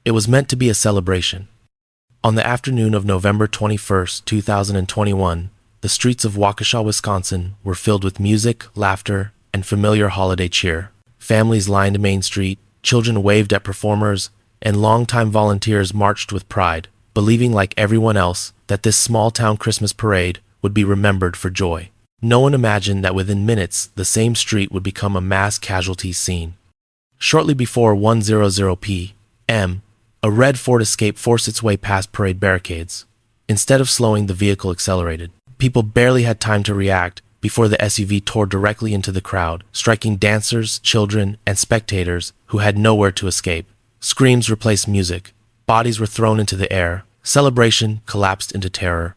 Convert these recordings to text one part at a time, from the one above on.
It was meant to be a celebration. On the afternoon of November 21st, 2021, the streets of Waukesha, Wisconsin were filled with music, laughter, and familiar holiday cheer. Families lined Main Street, children waved at performers, and longtime volunteers marched with pride, believing like everyone else that this small-town Christmas parade would be remembered for joy. No one imagined that within minutes the same street would become a mass casualties scene. Shortly before 1:00 p.m., a red Ford Escape forced its way past parade barricades. Instead of slowing, the vehicle accelerated. People barely had time to react before the SUV tore directly into the crowd, striking dancers, children, and spectators who had nowhere to escape. Screams replaced music. Bodies were thrown into the air. Celebration collapsed into terror.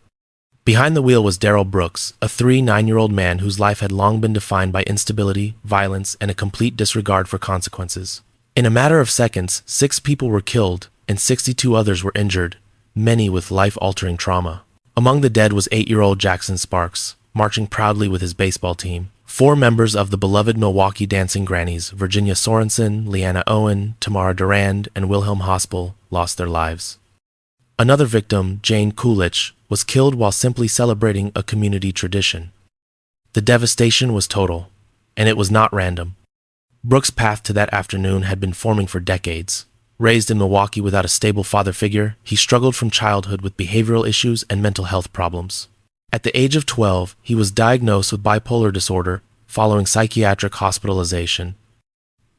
Behind the wheel was Darrell Brooks, a 9-year-old man whose life had long been defined by instability, violence, and a complete disregard for consequences. In a matter of seconds, 6 people were killed and 62 others were injured, many with life-altering trauma. Among the dead was 8-year-old Jackson Sparks, marching proudly with his baseball team. 4 members of the beloved Milwaukee Dancing Grannies, Virginia Sorensen, Leanna Owen, Tamara Durand, and Wilhelm Hospel, lost their lives. Another victim, Jane Coolidge, was killed while simply celebrating a community tradition. The devastation was total, and it was not random. Brooks' path to that afternoon had been forming for decades. Raised in Milwaukee without a stable father figure, he struggled from childhood with behavioral issues and mental health problems. At the age of 12, he was diagnosed with bipolar disorder following psychiatric hospitalization.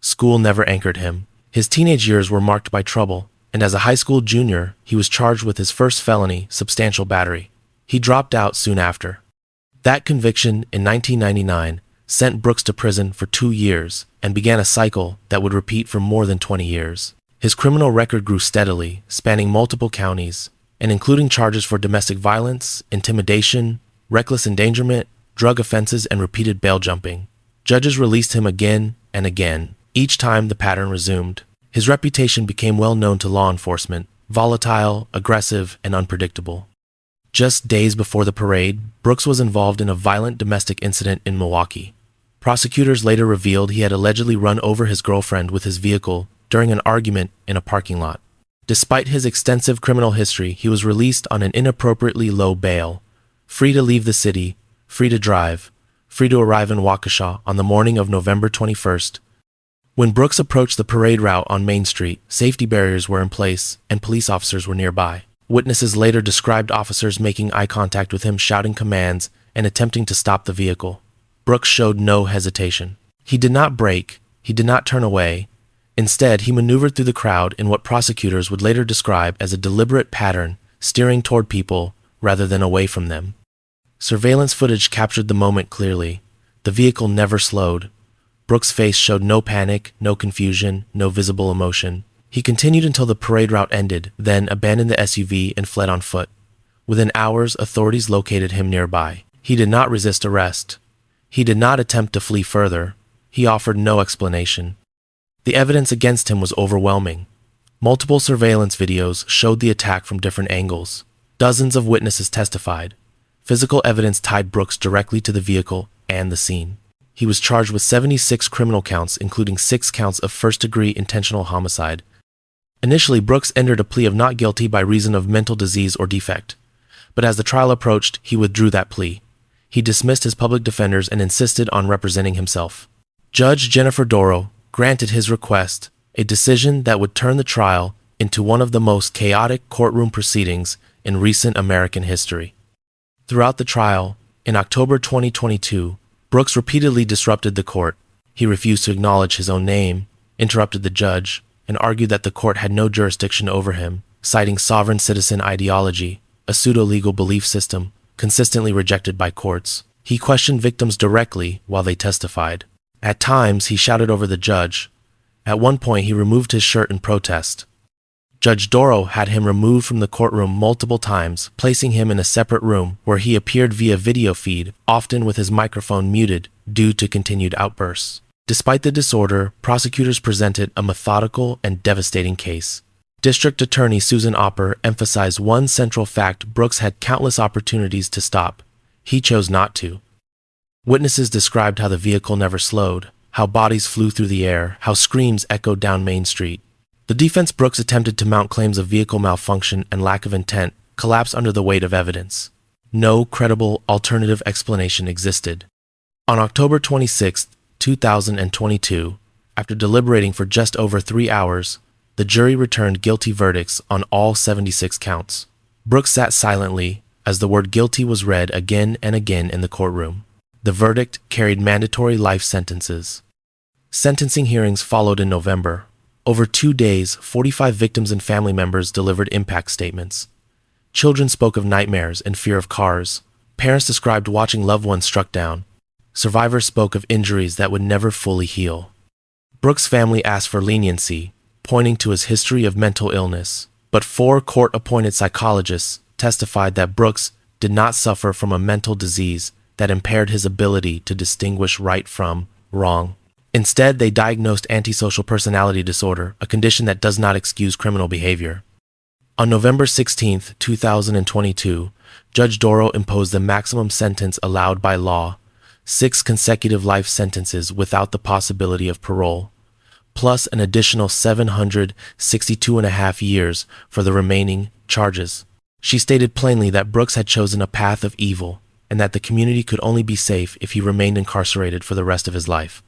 School never anchored him. His teenage years were marked by trouble, and as a high school junior, he was charged with his first felony, substantial battery. He dropped out soon after. That conviction in 1999 sent Brooks to prison for 2 years and began a cycle that would repeat for more than 20 years. His criminal record grew steadily, spanning multiple counties, and including charges for domestic violence, intimidation, reckless endangerment, drug offenses, and repeated bail jumping. Judges released him again and again. Each time the pattern resumed. His reputation became well known to law enforcement, volatile, aggressive, and unpredictable. Just days before the parade, Brooks was involved in a violent domestic incident in Milwaukee. Prosecutors later revealed he had allegedly run over his girlfriend with his vehicle during an argument in a parking lot. Despite his extensive criminal history, he was released on an inappropriately low bail, free to leave the city, free to drive, free to arrive in Waukesha on the morning of November 21st. When Brooks approached the parade route on Main Street, safety barriers were in place and police officers were nearby. Witnesses later described officers making eye contact with him, shouting commands, and attempting to stop the vehicle. Brooks showed no hesitation. He did not brake, he did not turn away. Instead, he maneuvered through the crowd in what prosecutors would later describe as a deliberate pattern, steering toward people rather than away from them. Surveillance footage captured the moment clearly. The vehicle never slowed. Brooks' face showed no panic, no confusion, no visible emotion. He continued until the parade route ended, then abandoned the SUV and fled on foot. Within hours, authorities located him nearby. He did not resist arrest. He did not attempt to flee further. He offered no explanation. The evidence against him was overwhelming. Multiple surveillance videos showed the attack from different angles. Dozens of witnesses testified. Physical evidence tied Brooks directly to the vehicle and the scene. He was charged with 76 criminal counts, including 6 counts of first-degree intentional homicide. Initially, Brooks entered a plea of not guilty by reason of mental disease or defect. But as the trial approached, he withdrew that plea. He dismissed his public defenders and insisted on representing himself. Judge Jennifer Doro granted his request, a decision that would turn the trial into one of the most chaotic courtroom proceedings in recent American history. Throughout the trial, in October 2022, Brooks repeatedly disrupted the court. He refused to acknowledge his own name, interrupted the judge, and argued that the court had no jurisdiction over him, citing sovereign citizen ideology, a pseudo-legal belief system consistently rejected by courts. He questioned victims directly while they testified. At times, he shouted over the judge. At one point, he removed his shirt in protest. Judge Doro had him removed from the courtroom multiple times, placing him in a separate room where he appeared via video feed, often with his microphone muted due to continued outbursts. Despite the disorder, prosecutors presented a methodical and devastating case. District Attorney Susan Opper emphasized one central fact: Brooks had countless opportunities to stop. He chose not to. Witnesses described how the vehicle never slowed, how bodies flew through the air, how screams echoed down Main Street. The The defense Brooks attempted to mount claims of vehicle malfunction and lack of intent collapsed under the weight of evidence. No credible alternative explanation existed. On October 26, 2022, after deliberating for just over 3 hours, the jury returned guilty verdicts on all 76 counts. Brooks sat silently as the word guilty was read again and again in the courtroom. The verdict carried mandatory life sentences. Sentencing hearings followed in November. Over 2 days, 45 victims and family members delivered impact statements. Children spoke of nightmares and fear of cars. Parents described watching loved ones struck down. Survivors spoke of injuries that would never fully heal. Brooks' family asked for leniency, pointing to his history of mental illness, but 4 court-appointed psychologists testified that Brooks did not suffer from a mental disease that impaired his ability to distinguish right from wrong. Instead, they diagnosed antisocial personality disorder, a condition that does not excuse criminal behavior. On November 16, 2022, Judge Doro imposed the maximum sentence allowed by law, 6 consecutive life sentences without the possibility of parole, plus an additional 762.5 years for the remaining charges. She stated plainly that Brooks had chosen a path of evil and that the community could only be safe if he remained incarcerated for the rest of his life.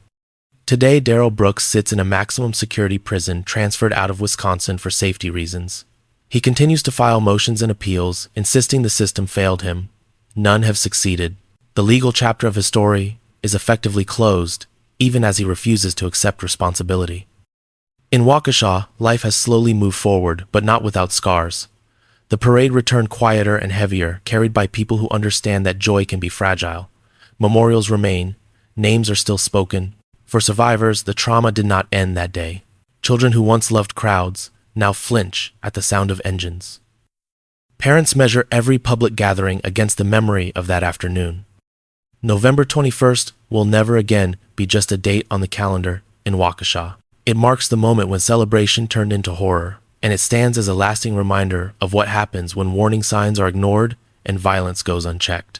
Today, Darrell Brooks sits in a maximum security prison transferred out of Wisconsin for safety reasons. He continues to file motions and appeals, insisting the system failed him. None have succeeded. The legal chapter of his story is effectively closed, even as he refuses to accept responsibility. In Waukesha, life has slowly moved forward, but not without scars. The parade returned quieter and heavier, carried by people who understand that joy can be fragile. Memorials remain. Names are still spoken. For survivors, the trauma did not end that day. Children who once loved crowds now flinch at the sound of engines. Parents measure every public gathering against the memory of that afternoon. November 21st will never again be just a date on the calendar in Waukesha. It marks the moment when celebration turned into horror, and it stands as a lasting reminder of what happens when warning signs are ignored and violence goes unchecked.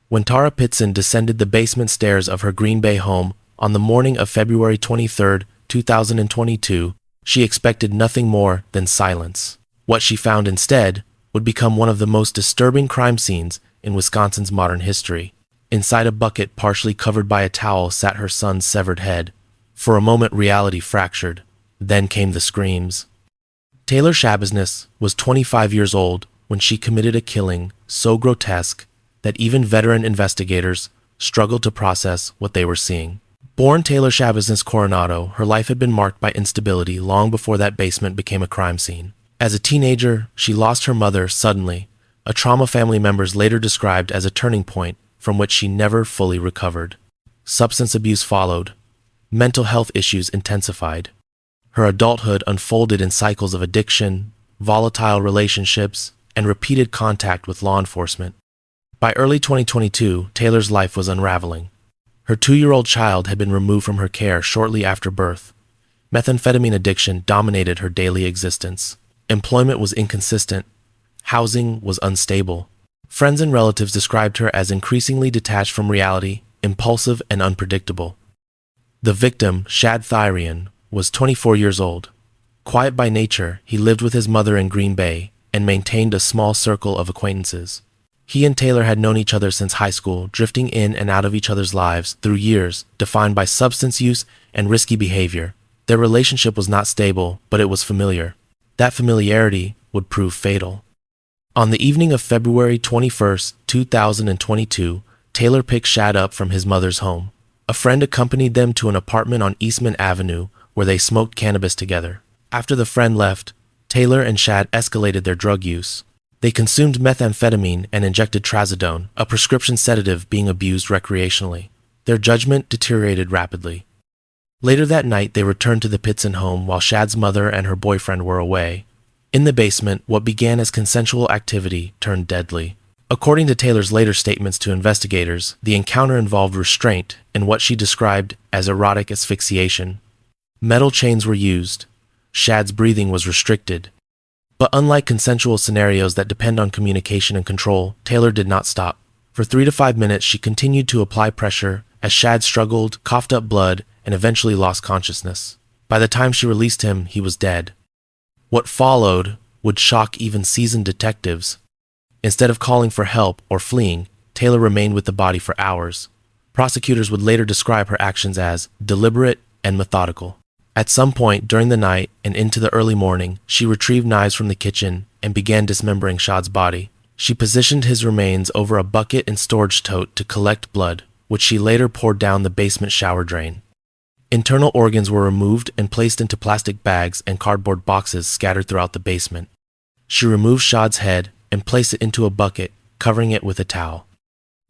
When Tara Pitson descended the basement stairs of her Green Bay home on the morning of February 23, 2022, she expected nothing more than silence. What she found instead would become one of the most disturbing crime scenes in Wisconsin's modern history. Inside a bucket partially covered by a towel sat her son's severed head. For a moment, reality fractured. Then came the screams. Taylor Shabasness was 25 years old when she committed a killing so grotesque that even veteran investigators struggled to process what they were seeing. Born Taylor Shabasness Coronado, her life had been marked by instability long before that basement became a crime scene. As a teenager, she lost her mother suddenly, a trauma family members later described as a turning point from which she never fully recovered. Substance abuse followed. Mental health issues intensified. Her adulthood unfolded in cycles of addiction, volatile relationships, and repeated contact with law enforcement. By early 2022, Taylor's life was unraveling. Her 2-year-old child had been removed from her care shortly after birth. Methamphetamine addiction dominated her daily existence. Employment was inconsistent. Housing was unstable. Friends and relatives described her as increasingly detached from reality, impulsive and unpredictable. The victim, Shad Thyrian, was 24 years old. Quiet by nature, he lived with his mother in Green Bay and maintained a small circle of acquaintances. He and Taylor had known each other since high school, drifting in and out of each other's lives through years defined by substance use and risky behavior. Their relationship was not stable, but it was familiar. That familiarity would prove fatal. On the evening of February 21, 2022, Taylor picked Shad up from his mother's home. A friend accompanied them to an apartment on Eastman Avenue where they smoked cannabis together. After the friend left, Taylor and Shad escalated their drug use. They consumed methamphetamine and injected trazodone, a prescription sedative being abused recreationally. Their judgment deteriorated rapidly. Later that night, they returned to the Pitson home while Shad's mother and her boyfriend were away. In the basement, what began as consensual activity turned deadly. According to Taylor's later statements to investigators, the encounter involved restraint and what she described as erotic asphyxiation. Metal chains were used. Shad's breathing was restricted. But unlike consensual scenarios that depend on communication and control, Taylor did not stop. For 3 to 5 minutes, she continued to apply pressure as Shad struggled, coughed up blood, and eventually lost consciousness. By the time she released him, he was dead. What followed would shock even seasoned detectives. Instead of calling for help or fleeing, Taylor remained with the body for hours. Prosecutors would later describe her actions as deliberate and methodical. At some point during the night and into the early morning, she retrieved knives from the kitchen and began dismembering Shad's body. She positioned his remains over a bucket and storage tote to collect blood, which she later poured down the basement shower drain. Internal organs were removed and placed into plastic bags and cardboard boxes scattered throughout the basement. She removed Shad's head and placed it into a bucket, covering it with a towel.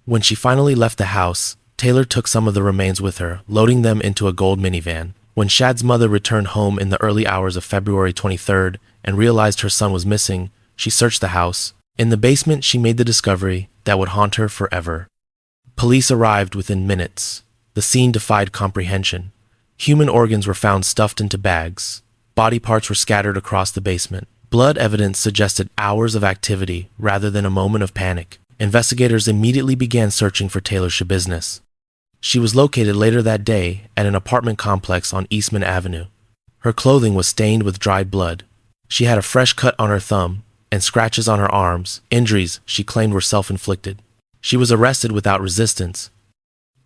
When she finally left the house, Taylor took some of the remains with her, loading them into a gold minivan. When Shad's mother returned home in the early hours of February 23rd and realized her son was missing, she searched the house. In the basement, she made the discovery that would haunt her forever. Police arrived within minutes. The scene defied comprehension. Human organs were found stuffed into bags. Body parts were scattered across the basement. Blood evidence suggested hours of activity rather than a moment of panic. Investigators immediately began searching for Taylor's business. She was located later that day at an apartment complex on Eastman Avenue. Her clothing was stained with dried blood. She had a fresh cut on her thumb and scratches on her arms, injuries she claimed were self-inflicted. She was arrested without resistance.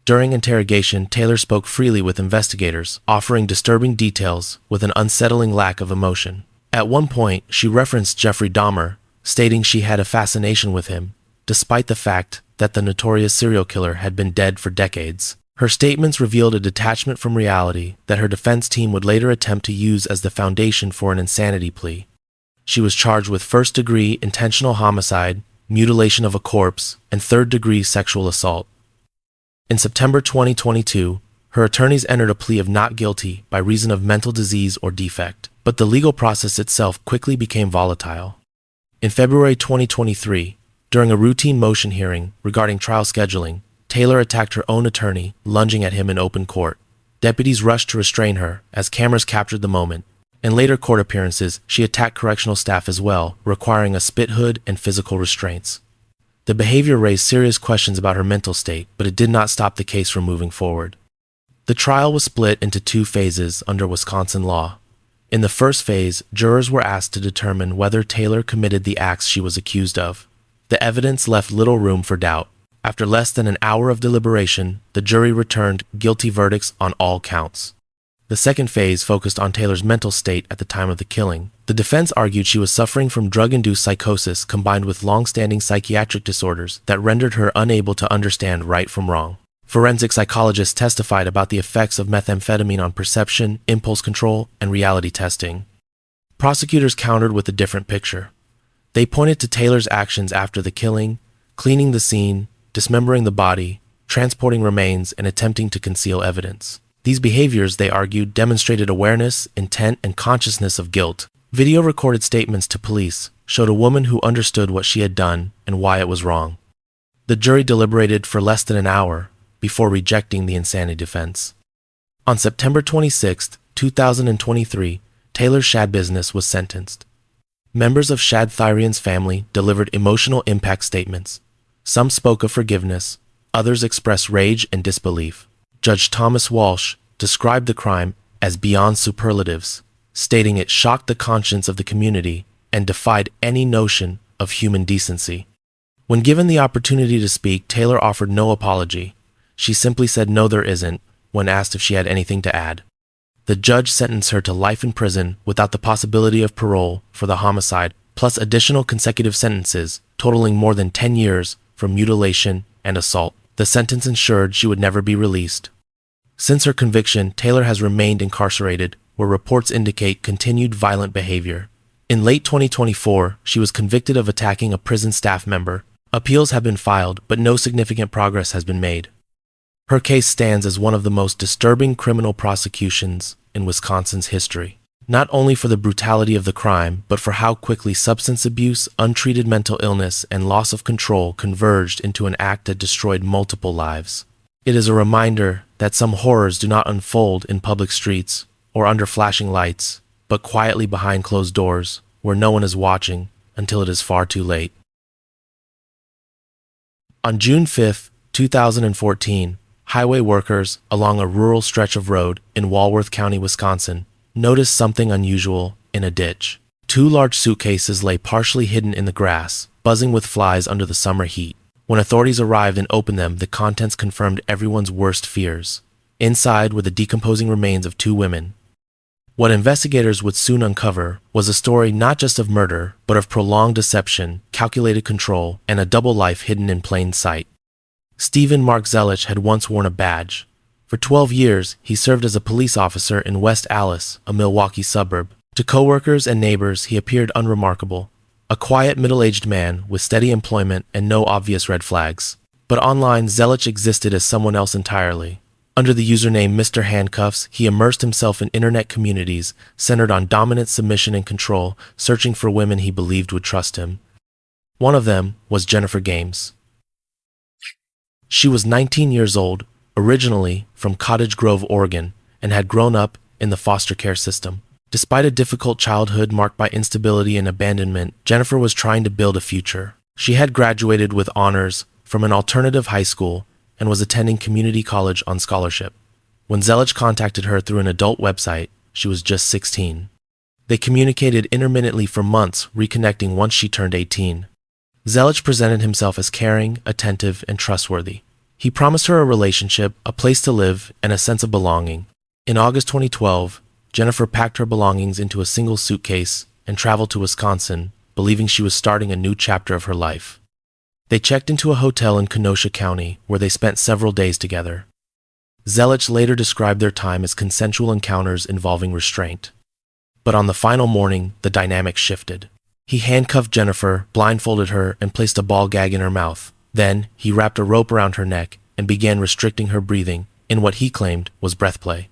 During interrogation, Taylor spoke freely with investigators, offering disturbing details with an unsettling lack of emotion. At one point, she referenced Jeffrey Dahmer, stating she had a fascination with him, despite the fact that the notorious serial killer had been dead for decades. Her statements revealed a detachment from reality that her defense team would later attempt to use as the foundation for an insanity plea. She was charged with first-degree intentional homicide, mutilation of a corpse, and third-degree sexual assault. In September 2022, her attorneys entered a plea of not guilty by reason of mental disease or defect, but the legal process itself quickly became volatile. In February 2023, during a routine motion hearing regarding trial scheduling, Taylor attacked her own attorney, lunging at him in open court. Deputies rushed to restrain her as cameras captured the moment. In later court appearances, she attacked correctional staff as well, requiring a spit hood and physical restraints. The behavior raised serious questions about her mental state, but it did not stop the case from moving forward. The trial was split into two phases under Wisconsin law. In the first phase, jurors were asked to determine whether Taylor committed the acts she was accused of. The evidence left little room for doubt. After less than an hour of deliberation, the jury returned guilty verdicts on all counts. The second phase focused on Taylor's mental state at the time of the killing. The defense argued she was suffering from drug-induced psychosis combined with long-standing psychiatric disorders that rendered her unable to understand right from wrong. Forensic psychologists testified about the effects of methamphetamine on perception, impulse control, and reality testing. Prosecutors countered with a different picture. They pointed to Taylor's actions after the killing, cleaning the scene, dismembering the body, transporting remains, and attempting to conceal evidence. These behaviors, they argued, demonstrated awareness, intent, and consciousness of guilt. Video-recorded statements to police showed a woman who understood what she had done and why it was wrong. The jury deliberated for less than an hour before rejecting the insanity defense. On September 26, 2023, Taylor Shad Business was sentenced. Members of Shad Thyrian's family delivered emotional impact statements. Some spoke of forgiveness, others expressed rage and disbelief. Judge Thomas Walsh described the crime as beyond superlatives, stating it shocked the conscience of the community and defied any notion of human decency. When given the opportunity to speak, Taylor offered no apology. She simply said no there isn't when asked if she had anything to add. The judge sentenced her to life in prison without the possibility of parole for the homicide, plus additional consecutive sentences totaling more than 10 years for mutilation and assault. The sentence ensured she would never be released. Since her conviction, Taylor has remained incarcerated, where reports indicate continued violent behavior. In late 2024, she was convicted of attacking a prison staff member. Appeals have been filed, but no significant progress has been made. Her case stands as one of the most disturbing criminal prosecutions in Wisconsin's history, not only for the brutality of the crime, but for how quickly substance abuse, untreated mental illness, and loss of control converged into an act that destroyed multiple lives. It is a reminder that some horrors do not unfold in public streets or under flashing lights, but quietly behind closed doors where no one is watching until it is far too late. On June 5, 2014, highway workers along a rural stretch of road in Walworth County, Wisconsin, noticed something unusual in a ditch. Two large suitcases lay partially hidden in the grass, buzzing with flies under the summer heat. When authorities arrived and opened them, the contents confirmed everyone's worst fears. Inside were the decomposing remains of two women. What investigators would soon uncover was a story not just of murder, but of prolonged deception, calculated control, and a double life hidden in plain sight. Stephen Mark Zelich had once worn a badge. For 12 years, he served as a police officer in West Allis, a Milwaukee suburb. To coworkers and neighbors, he appeared unremarkable, a quiet middle-aged man with steady employment and no obvious red flags. But online, Zelich existed as someone else entirely. Under the username Mr. Handcuffs, he immersed himself in internet communities centered on dominant submission and control, searching for women he believed would trust him. One of them was Jennifer Games. She was 19 years old, originally from Cottage Grove, Oregon, and had grown up in the foster care system. Despite a difficult childhood marked by instability and abandonment, Jennifer was trying to build a future. She had graduated with honors from an alternative high school and was attending community college on scholarship. When Zelich contacted her through an adult website, she was just 16. They communicated intermittently for months, reconnecting once she turned 18. Zelich presented himself as caring, attentive, and trustworthy. He promised her a relationship, a place to live, and a sense of belonging. In August 2012, Jennifer packed her belongings into a single suitcase and traveled to Wisconsin, believing she was starting a new chapter of her life. They checked into a hotel in Kenosha County, where they spent several days together. Zelich later described their time as consensual encounters involving restraint. But on the final morning, the dynamic shifted. He handcuffed Jennifer, blindfolded her, and placed a ball gag in her mouth. Then, he wrapped a rope around her neck and began restricting her breathing in what he claimed was breath play.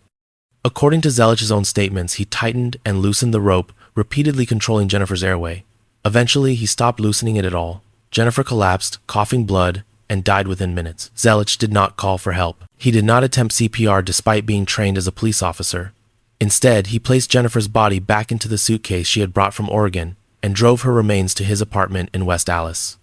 According to Zelich's own statements, he tightened and loosened the rope, repeatedly controlling Jennifer's airway. Eventually, he stopped loosening it at all. Jennifer collapsed, coughing blood, and died within minutes. Zelich did not call for help. He did not attempt CPR despite being trained as a police officer. Instead, he placed Jennifer's body back into the suitcase she had brought from Oregon and drove her remains to his apartment in West Allis.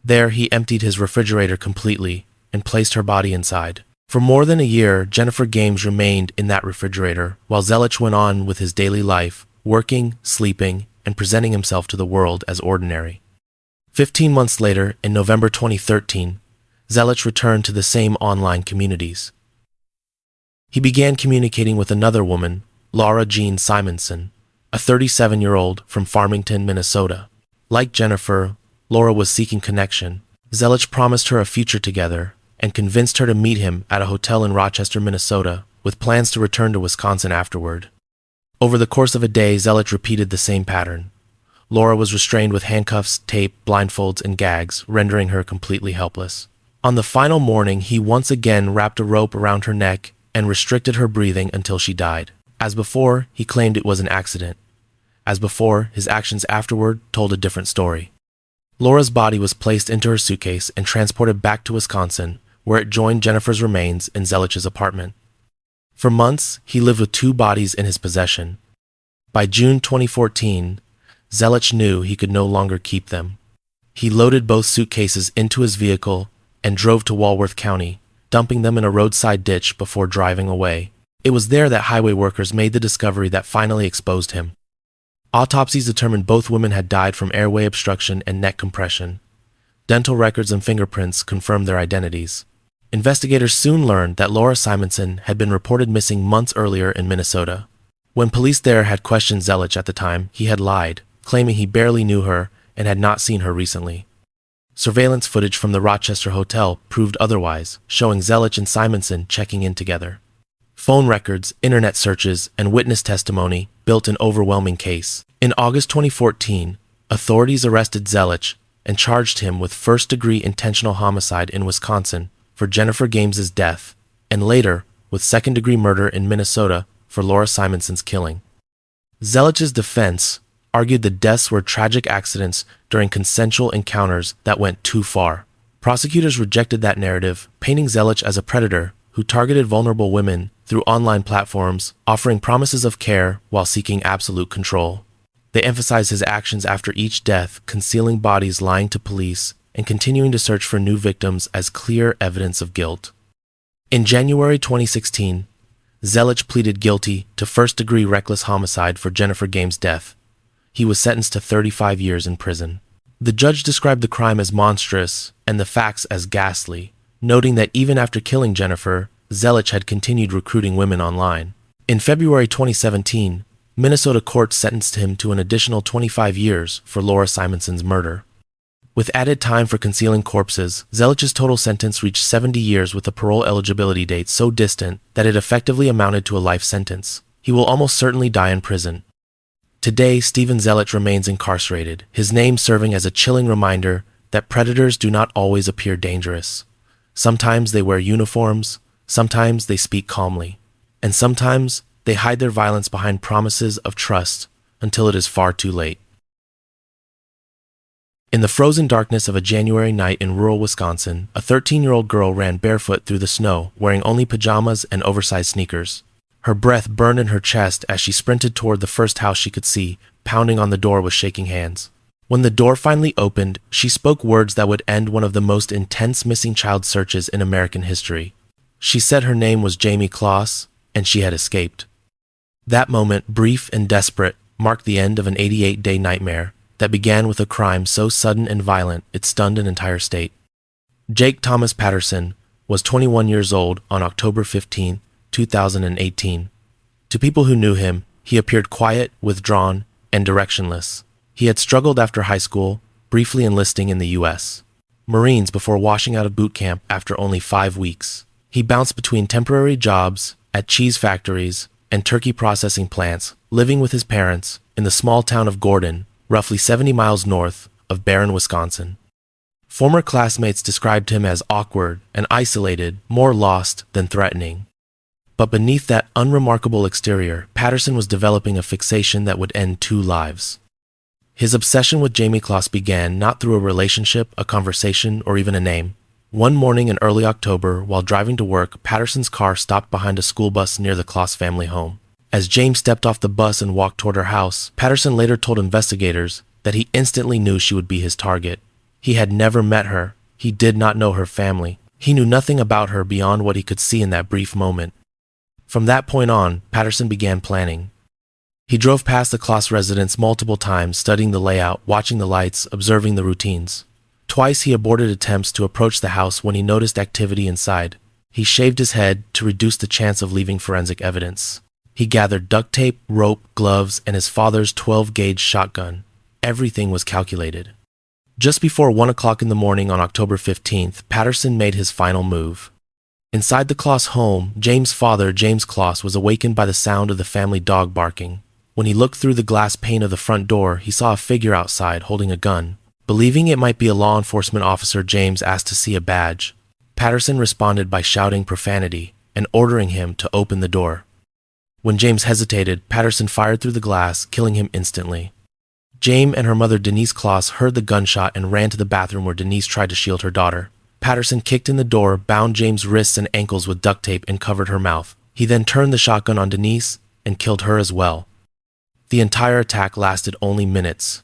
There, he emptied his refrigerator completely and placed her body inside. For more than a year, Jennifer Games remained in that refrigerator, while Zelich went on with his daily life, working, sleeping, and presenting himself to the world as ordinary. 15 months later, in November 2013, Zelich returned to the same online communities. He began communicating with another woman, Laura Jean Simonson, a 37-year-old from Farmington, Minnesota. Like Jennifer, Laura was seeking connection. Zelich promised her a future together and convinced her to meet him at a hotel in Rochester, Minnesota, with plans to return to Wisconsin afterward. Over the course of a day, Zelich repeated the same pattern. Laura was restrained with handcuffs, tape, blindfolds, and gags, rendering her completely helpless. On the final morning, he once again wrapped a rope around her neck and restricted her breathing until she died. As before, he claimed it was an accident. As before, his actions afterward told a different story. Laura's body was placed into her suitcase and transported back to Wisconsin, where it joined Jennifer's remains in Zelich's apartment. For months, he lived with two bodies in his possession. By June 2014, Zelich knew he could no longer keep them. He loaded both suitcases into his vehicle and drove to Walworth County, dumping them in a roadside ditch before driving away. It was there that highway workers made the discovery that finally exposed him. Autopsies determined both women had died from airway obstruction and neck compression. Dental records and fingerprints confirmed their identities. Investigators soon learned that Laura Simonson had been reported missing months earlier in Minnesota. When police there had questioned Zelich at the time, he had lied, claiming he barely knew her and had not seen her recently. Surveillance footage from the Rochester hotel proved otherwise, showing Zelich and Simonson checking in together. Phone records, internet searches, and witness testimony built an overwhelming case. In August 2014, authorities arrested Zelich and charged him with first-degree intentional homicide in Wisconsin for Jennifer Games' death, and later with second-degree murder in Minnesota for Laura Simonson's killing. Zelich's defense argued the deaths were tragic accidents during consensual encounters that went too far. Prosecutors rejected that narrative, painting Zelich as a predator who targeted vulnerable women through online platforms, offering promises of care while seeking absolute control. They emphasized his actions after each death, concealing bodies, lying to police, and continuing to search for new victims as clear evidence of guilt. In January 2016, Zelich pleaded guilty to first-degree reckless homicide for Jennifer Games' death. He was sentenced to 35 years in prison. The judge described the crime as monstrous and the facts as ghastly, noting that even after killing Jennifer, Zelich had continued recruiting women online. In February 2017, Minnesota courts sentenced him to an additional 25 years for Laura Simonson's murder. With added time for concealing corpses, Zelich's total sentence reached 70 years with a parole eligibility date so distant that it effectively amounted to a life sentence. He will almost certainly die in prison. Today, Stephen Zelich remains incarcerated, his name serving as a chilling reminder that predators do not always appear dangerous. Sometimes they wear uniforms, sometimes they speak calmly, and sometimes they hide their violence behind promises of trust until it is far too late. In the frozen darkness of a January night in rural Wisconsin, a 13-year-old girl ran barefoot through the snow, wearing only pajamas and oversized sneakers. Her breath burned in her chest as she sprinted toward the first house she could see, pounding on the door with shaking hands. When the door finally opened, she spoke words that would end one of the most intense missing child searches in American history. She said her name was Jamie Kloss, and she had escaped. That moment, brief and desperate, marked the end of an 88-day nightmare that began with a crime so sudden and violent it stunned an entire state. Jake Thomas Patterson was 21 years old on October 15, 2018. To people who knew him, he appeared quiet, withdrawn, and directionless. He had struggled after high school, briefly enlisting in the U.S. Marines before washing out of boot camp after only 5 weeks. He bounced between temporary jobs at cheese factories and turkey processing plants, living with his parents in the small town of Gordon, roughly 70 miles north of Barron, Wisconsin. Former classmates described him as awkward and isolated, more lost than threatening. But beneath that unremarkable exterior, Patterson was developing a fixation that would end 2 lives. His obsession with Jamie Kloss began not through a relationship, a conversation, or even a name. One morning in early October, while driving to work, Patterson's car stopped behind a school bus near the Kloss family home. As James stepped off the bus and walked toward her house, Patterson later told investigators that he instantly knew she would be his target. He had never met her. He did not know her family. He knew nothing about her beyond what he could see in that brief moment. From that point on, Patterson began planning. He drove past the Kloss residence multiple times, studying the layout, watching the lights, observing the routines. Twice he aborted attempts to approach the house when he noticed activity inside. He shaved his head to reduce the chance of leaving forensic evidence. He gathered duct tape, rope, gloves, and his father's 12-gauge shotgun. Everything was calculated. Just before 1 o'clock in the morning on October 15th, Patterson made his final move. Inside the Kloss home, James' father, James Kloss, was awakened by the sound of the family dog barking. When he looked through the glass pane of the front door, he saw a figure outside holding a gun. Believing it might be a law enforcement officer, James asked to see a badge. Patterson responded by shouting profanity and ordering him to open the door. When James hesitated, Patterson fired through the glass, killing him instantly. James and her mother Denise Kloss heard the gunshot and ran to the bathroom where Denise tried to shield her daughter. Patterson kicked in the door, bound James' wrists and ankles with duct tape, and covered her mouth. He then turned the shotgun on Denise and killed her as well. The entire attack lasted only minutes.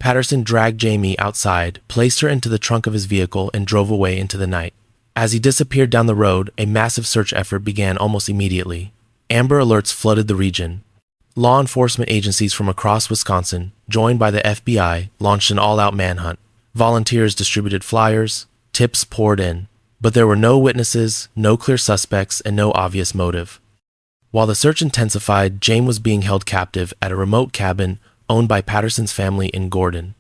Patterson dragged Jamie outside, placed her into the trunk of his vehicle, and drove away into the night. As he disappeared down the road, a massive search effort began almost immediately. Amber alerts flooded the region. Law enforcement agencies from across Wisconsin, joined by the FBI, launched an all-out manhunt. Volunteers distributed flyers, tips poured in, but there were no witnesses, no clear suspects, and no obvious motive. While the search intensified, James was being held captive at a remote cabin owned by Patterson's family in Gordon.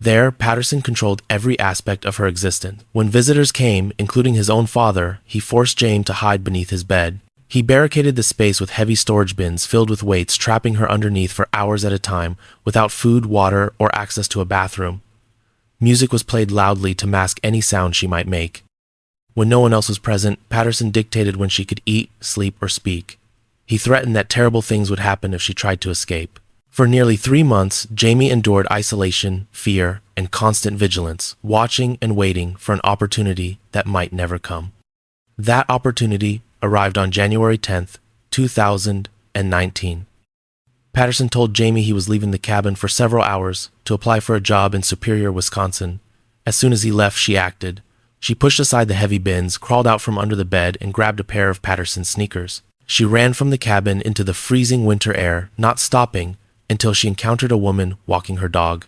There, Patterson controlled every aspect of her existence. When visitors came, including his own father, he forced James to hide beneath his bed. He barricaded the space with heavy storage bins filled with weights, trapping her underneath for hours at a time, without food, water, or access to a bathroom. Music was played loudly to mask any sound she might make. When no one else was present, Patterson dictated when she could eat, sleep, or speak. He threatened that terrible things would happen if she tried to escape. For nearly 3 months, Jamie endured isolation, fear, and constant vigilance, watching and waiting for an opportunity that might never come. That opportunity arrived on January 10th, 2019. Patterson told Jamie he was leaving the cabin for several hours to apply for a job in Superior, Wisconsin. As soon as he left, she acted. She pushed aside the heavy bins, crawled out from under the bed, and grabbed a pair of Patterson's sneakers. She ran from the cabin into the freezing winter air, not stopping until she encountered a woman walking her dog.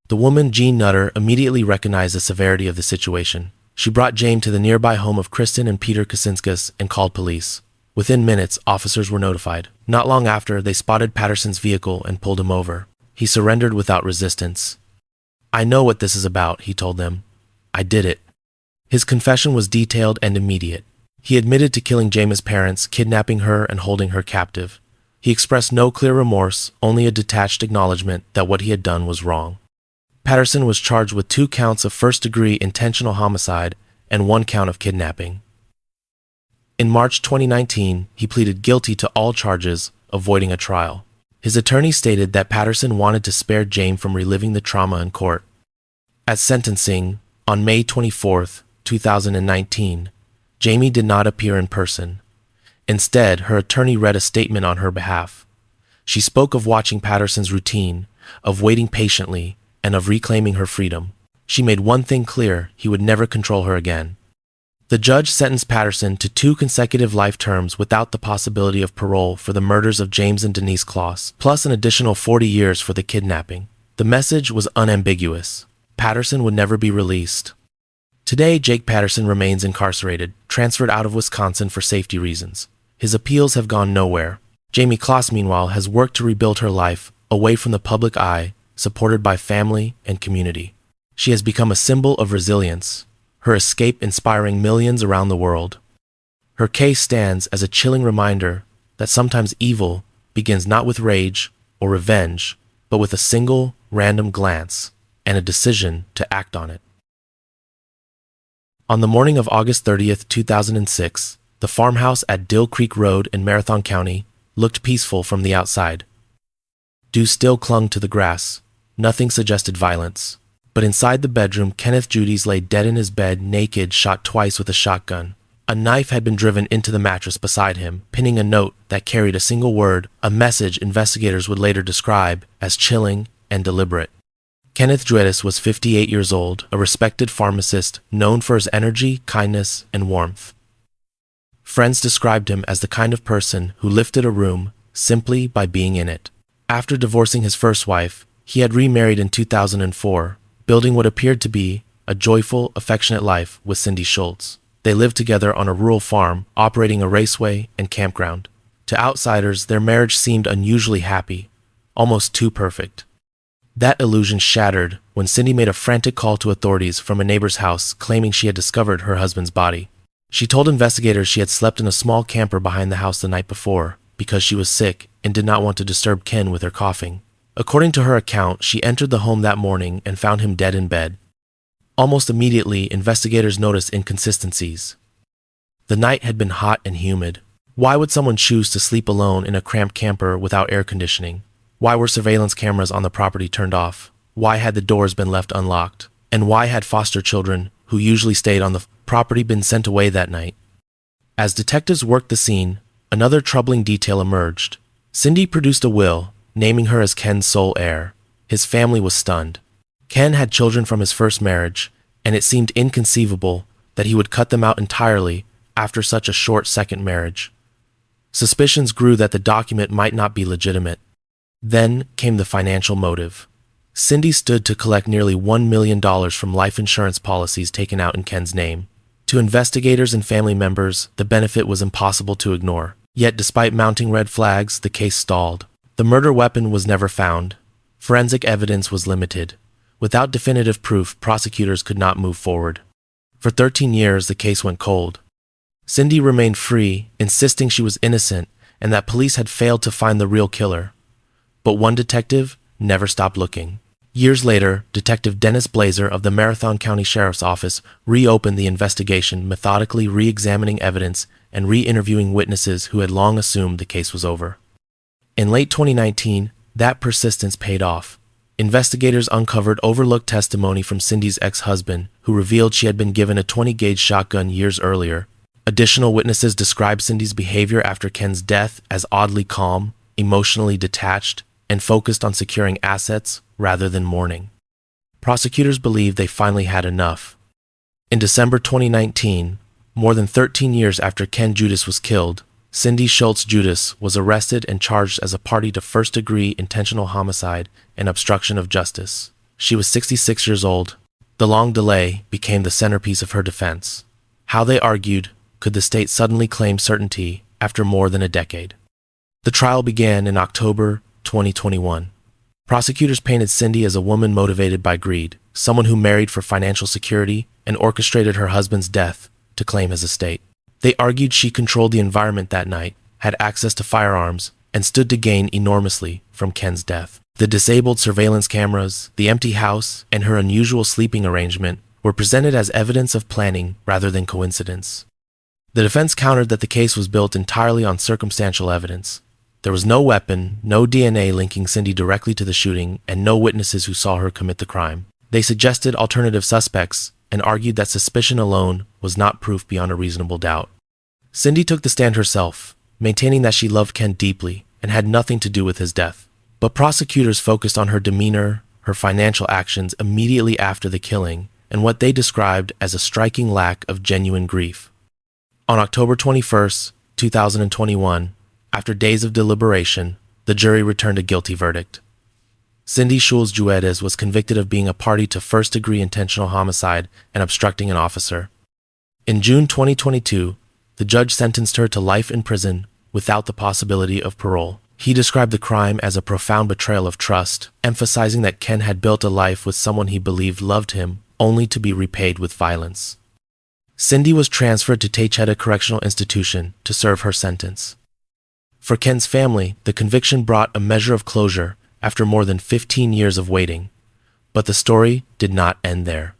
The woman, Jean Nutter, immediately recognized the severity of the situation. She brought James to the nearby home of Kristen and Peter Kacinskas and called police. Within minutes, officers were notified. Not long after, they spotted Patterson's vehicle and pulled him over. He surrendered without resistance. "I know what this is about," he told them. "I did it." His confession was detailed and immediate. He admitted to killing Jame's parents, kidnapping her, and holding her captive. He expressed no clear remorse, only a detached acknowledgement that what he had done was wrong. Patterson was charged with 2 counts of first-degree intentional homicide and 1 count of kidnapping. In March 2019, he pleaded guilty to all charges, avoiding a trial. His attorney stated that Patterson wanted to spare James from reliving the trauma in court. At sentencing, on May 24, 2019, Jamie did not appear in person. Instead, her attorney read a statement on her behalf. She spoke of watching Patterson's routine, of waiting patiently, and of reclaiming her freedom. She made one thing clear: he would never control her again. The judge sentenced Patterson to 2 consecutive life terms without the possibility of parole for the murders of James and Denise Kloss, plus an additional 40 years for the kidnapping. The message was unambiguous: Patterson would never be released. Today, Jake Patterson remains incarcerated, transferred out of Wisconsin for safety reasons. His appeals have gone nowhere. Jamie Kloss, meanwhile, has worked to rebuild her life, away from the public eye, supported by family and community. She has become a symbol of resilience, her escape inspiring millions around the world. Her case stands as a chilling reminder that sometimes evil begins not with rage or revenge, but with a single, random glance and a decision to act on it. On the morning of August 30th, 2006, the farmhouse at Dill Creek Road in Marathon County looked peaceful from the outside. Dew still clung to the grass. Nothing suggested violence. But inside the bedroom, Kenneth Judies lay dead in his bed, naked, shot twice with a shotgun. A knife had been driven into the mattress beside him, pinning a note that carried a single word, a message investigators would later describe as chilling and deliberate. Kenneth Judies was 58 years old, a respected pharmacist known for his energy, kindness, and warmth. Friends described him as the kind of person who lifted a room simply by being in it. After divorcing his first wife, he had remarried in 2004, building what appeared to be a joyful, affectionate life with Cindy Schultz. They lived together on a rural farm, operating a raceway and campground. To outsiders, their marriage seemed unusually happy, almost too perfect. That illusion shattered when Cindy made a frantic call to authorities from a neighbor's house, claiming she had discovered her husband's body. She told investigators she had slept in a small camper behind the house the night before because she was sick and did not want to disturb Ken with her coughing. According to her account, she entered the home that morning and found him dead in bed. Almost immediately, investigators noticed inconsistencies. The night had been hot and humid. Why would someone choose to sleep alone in a cramped camper without air conditioning? Why were surveillance cameras on the property turned off? Why had the doors been left unlocked? And why had foster children, who usually stayed on the property, been sent away that night? As detectives worked the scene, another troubling detail emerged. Cindy produced a will, naming her as Ken's sole heir. His family was stunned. Ken had children from his first marriage, and it seemed inconceivable that he would cut them out entirely after such a short second marriage. Suspicions grew that the document might not be legitimate. Then came the financial motive. Cindy stood to collect nearly $1 million from life insurance policies taken out in Ken's name. To investigators and family members, the benefit was impossible to ignore. Yet despite mounting red flags, the case stalled. The murder weapon was never found. Forensic evidence was limited. Without definitive proof, prosecutors could not move forward. For 13 years, the case went cold. Cindy remained free, insisting she was innocent and that police had failed to find the real killer. But one detective never stopped looking. Years later, Detective Dennis Blazer of the Marathon County Sheriff's Office reopened the investigation, methodically re-examining evidence and re-interviewing witnesses who had long assumed the case was over. In late 2019, that persistence paid off. Investigators uncovered overlooked testimony from Cindy's ex-husband, who revealed she had been given a 20-gauge shotgun years earlier. Additional witnesses described Cindy's behavior after Ken's death as oddly calm, emotionally detached, and focused on securing assets rather than mourning. Prosecutors believed they finally had enough. In December 2019, more than 13 years after Ken Judas was killed, Cindy Schultz Judas was arrested and charged as a party to first-degree intentional homicide and obstruction of justice. She was 66 years old. The long delay became the centerpiece of her defense. How they argued, could the state suddenly claim certainty after more than a decade? The trial began in October 2021. Prosecutors painted Cindy as a woman motivated by greed, someone who married for financial security and orchestrated her husband's death to claim his estate. They argued she controlled the environment that night, had access to firearms, and stood to gain enormously from Ken's death. The disabled surveillance cameras, the empty house, and her unusual sleeping arrangement were presented as evidence of planning rather than coincidence. The defense countered that the case was built entirely on circumstantial evidence. There was no weapon, no DNA linking Cindy directly to the shooting, and no witnesses who saw her commit the crime. They suggested alternative suspects and argued that suspicion alone was not proof beyond a reasonable doubt. Cindy took the stand herself, maintaining that she loved Ken deeply and had nothing to do with his death. But prosecutors focused on her demeanor, her financial actions immediately after the killing, and what they described as a striking lack of genuine grief. On October 21, 2021, after days of deliberation, the jury returned a guilty verdict. Cindy Schultz Juarez was convicted of being a party to first-degree intentional homicide and obstructing an officer. In June 2022, the judge sentenced her to life in prison without the possibility of parole. He described the crime as a profound betrayal of trust, emphasizing that Ken had built a life with someone he believed loved him, only to be repaid with violence. Cindy was transferred to Taychetta Correctional Institution to serve her sentence. For Ken's family, the conviction brought a measure of closure after more than 15 years of waiting. But the story did not end there.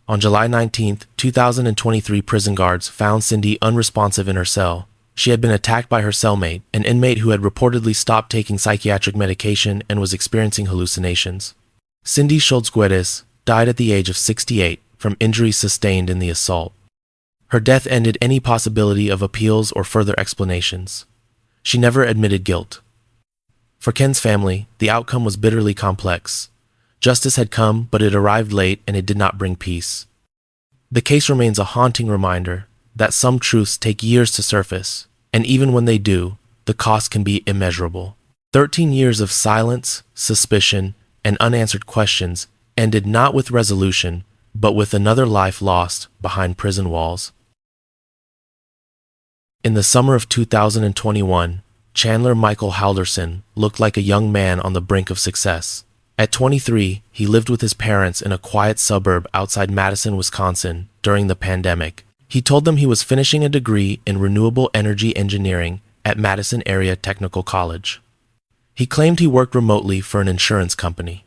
On July 19, 2023, prison guards found Cindy unresponsive in her cell. She had been attacked by her cellmate, an inmate who had reportedly stopped taking psychiatric medication and was experiencing hallucinations. Cindy Schultz Juarez died at the age of 68 from injuries sustained in the assault. Her death ended any possibility of appeals or further explanations. She never admitted guilt. For Ken's family, the outcome was bitterly complex. Justice had come, but it arrived late and it did not bring peace. The case remains a haunting reminder that some truths take years to surface, and even when they do, the cost can be immeasurable. 13 years of silence, suspicion, and unanswered questions ended not with resolution, but with another life lost behind prison walls. In the summer of 2021, Chandler Michael Halderson looked like a young man on the brink of success. At 23, he lived with his parents in a quiet suburb outside Madison, Wisconsin, during the pandemic. He told them he was finishing a degree in renewable energy engineering at Madison Area Technical College. He claimed he worked remotely for an insurance company.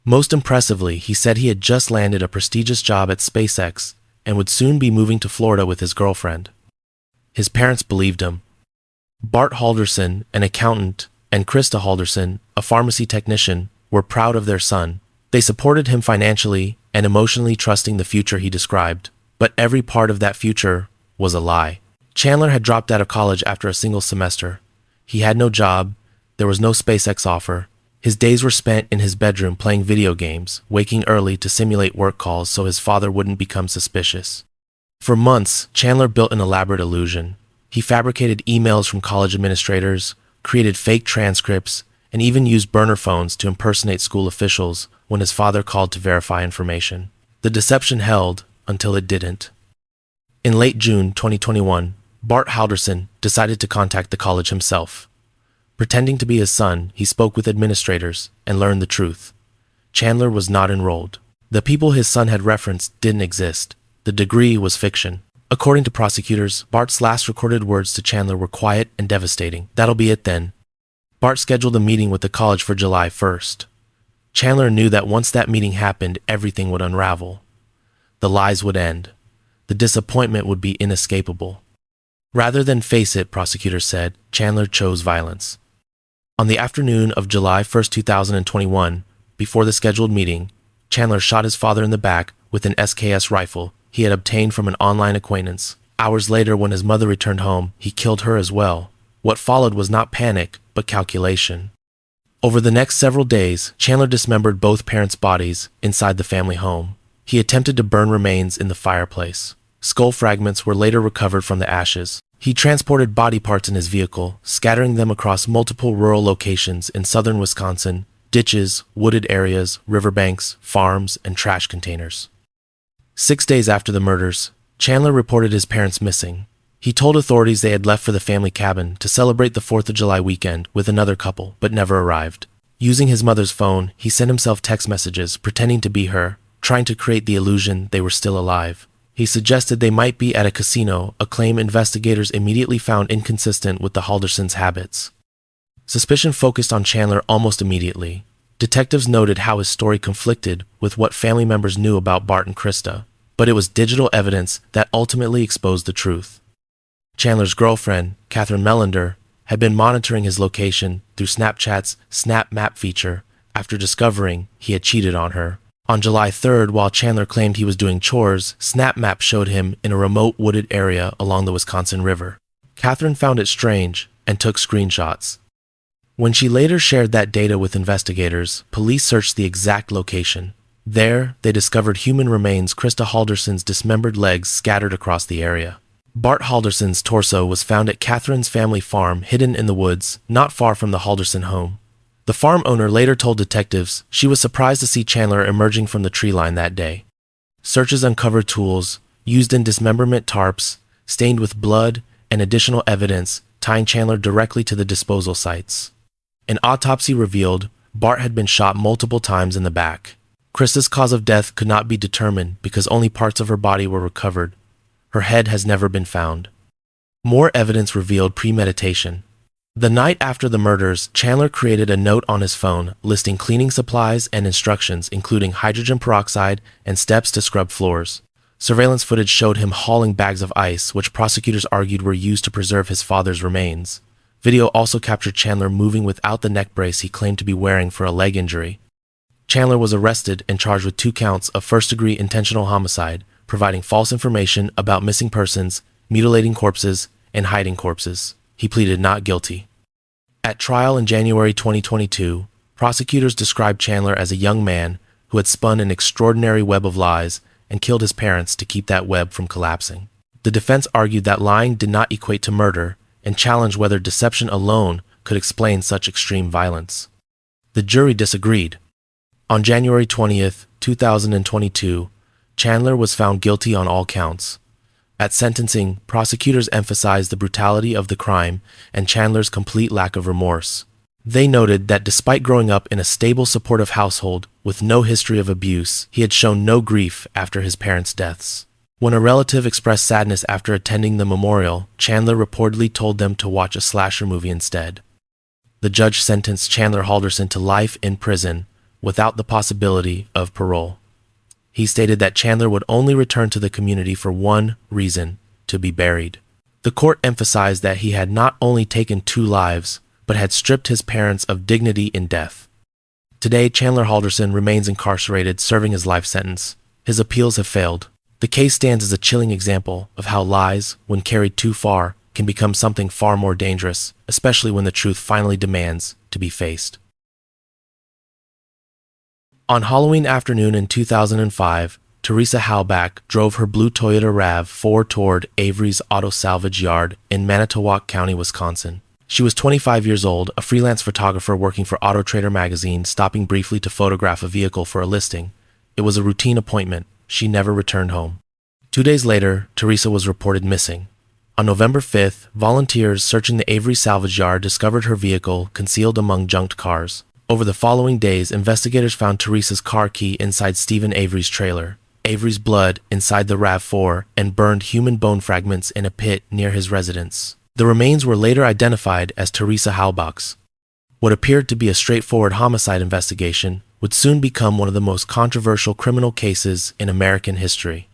Most impressively, he said he had just landed a prestigious job at SpaceX and would soon be moving to Florida with his girlfriend. His parents believed him. Bart Halderson, an accountant, and Krista Halderson, a pharmacy technician, were proud of their son. They supported him financially and emotionally, trusting the future he described. But every part of that future was a lie. Chandler had dropped out of college after a single semester. He had no job. There was no SpaceX offer. His days were spent in his bedroom playing video games, waking early to simulate work calls so his father wouldn't become suspicious. For months, Chandler built an elaborate illusion. He fabricated emails from college administrators, created fake transcripts, and even used burner phones to impersonate school officials when his father called to verify information. The deception held until it didn't. In late June 2021, Bart Halderson decided to contact the college himself. Pretending to be his son, he spoke with administrators and learned the truth. Chandler was not enrolled. The people his son had referenced didn't exist. The degree was fiction. According to prosecutors, Bart's last recorded words to Chandler were quiet and devastating. "That'll be it then." Bart scheduled a meeting with the college for July 1st. Chandler knew that once that meeting happened, everything would unravel. The lies would end. The disappointment would be inescapable. Rather than face it, prosecutors said, Chandler chose violence. On the afternoon of July 1st, 2021, before the scheduled meeting, Chandler shot his father in the back with an SKS rifle he had obtained from an online acquaintance. Hours later, when his mother returned home, he killed her as well. What followed was not panic, but calculation. Over the next several days, Chandler dismembered both parents' bodies inside the family home. He attempted to burn remains in the fireplace. Skull fragments were later recovered from the ashes. He transported body parts in his vehicle, scattering them across multiple rural locations in southern Wisconsin, ditches, wooded areas, riverbanks, farms, and trash containers. 6 days after the murders, Chandler reported his parents missing. He told authorities they had left for the family cabin to celebrate the 4th of July weekend with another couple, but never arrived. Using his mother's phone, he sent himself text messages pretending to be her, trying to create the illusion they were still alive. He suggested they might be at a casino, a claim investigators immediately found inconsistent with the Haldersons' habits. Suspicion focused on Chandler almost immediately. Detectives noted how his story conflicted with what family members knew about Bart and Krista, but it was digital evidence that ultimately exposed the truth. Chandler's girlfriend, Catherine Melander, had been monitoring his location through Snapchat's Snap Map feature after discovering he had cheated on her. On July 3rd, while Chandler claimed he was doing chores, Snap Map showed him in a remote wooded area along the Wisconsin River. Catherine found it strange and took screenshots. When she later shared that data with investigators, police searched the exact location. There, they discovered human remains, Krista Halderson's dismembered legs scattered across the area. Bart Halderson's torso was found at Catherine's family farm hidden in the woods, not far from the Halderson home. The farm owner later told detectives she was surprised to see Chandler emerging from the tree line that day. Searches uncovered tools, used in dismemberment tarps, stained with blood, and additional evidence tying Chandler directly to the disposal sites. An autopsy revealed Bart had been shot multiple times in the back. Krista's cause of death could not be determined because only parts of her body were recovered. Her head has never been found. More evidence revealed premeditation. The night after the murders, Chandler created a note on his phone listing cleaning supplies and instructions, including hydrogen peroxide and steps to scrub floors. Surveillance footage showed him hauling bags of ice, which prosecutors argued were used to preserve his father's remains. Video also captured Chandler moving without the neck brace he claimed to be wearing for a leg injury. Chandler was arrested and charged with 2 counts of first-degree intentional homicide, providing false information about missing persons, mutilating corpses, and hiding corpses. He pleaded not guilty. At trial in January 2022, prosecutors described Chandler as a young man who had spun an extraordinary web of lies and killed his parents to keep that web from collapsing. The defense argued that lying did not equate to murder and challenged whether deception alone could explain such extreme violence. The jury disagreed. On January 20th, 2022, Chandler was found guilty on all counts. At sentencing, prosecutors emphasized the brutality of the crime and Chandler's complete lack of remorse. They noted that despite growing up in a stable, supportive household with no history of abuse, he had shown no grief after his parents' deaths. When a relative expressed sadness after attending the memorial, Chandler reportedly told them to watch a slasher movie instead. The judge sentenced Chandler Halderson to life in prison without the possibility of parole. He stated that Chandler would only return to the community for one reason: to be buried. The court emphasized that he had not only taken 2 lives, but had stripped his parents of dignity in death. Today, Chandler Halderson remains incarcerated, serving his life sentence. His appeals have failed. The case stands as a chilling example of how lies, when carried too far, can become something far more dangerous, especially when the truth finally demands to be faced. On Halloween afternoon in 2005, Teresa Halbach drove her blue Toyota RAV4 toward Avery's Auto Salvage Yard in Manitowoc County, Wisconsin. She was 25 years old, a freelance photographer working for Auto Trader magazine, stopping briefly to photograph a vehicle for a listing. It was a routine appointment. She never returned home. 2 days later, Teresa was reported missing. On November 5th, volunteers searching the Avery salvage yard discovered her vehicle concealed among junked cars. Over the following days, investigators found Teresa's car key inside Stephen Avery's trailer, Avery's blood inside the RAV4, and burned human bone fragments in a pit near his residence. The remains were later identified as Teresa Halbach's. What appeared to be a straightforward homicide investigation would soon become one of the most controversial criminal cases in American history.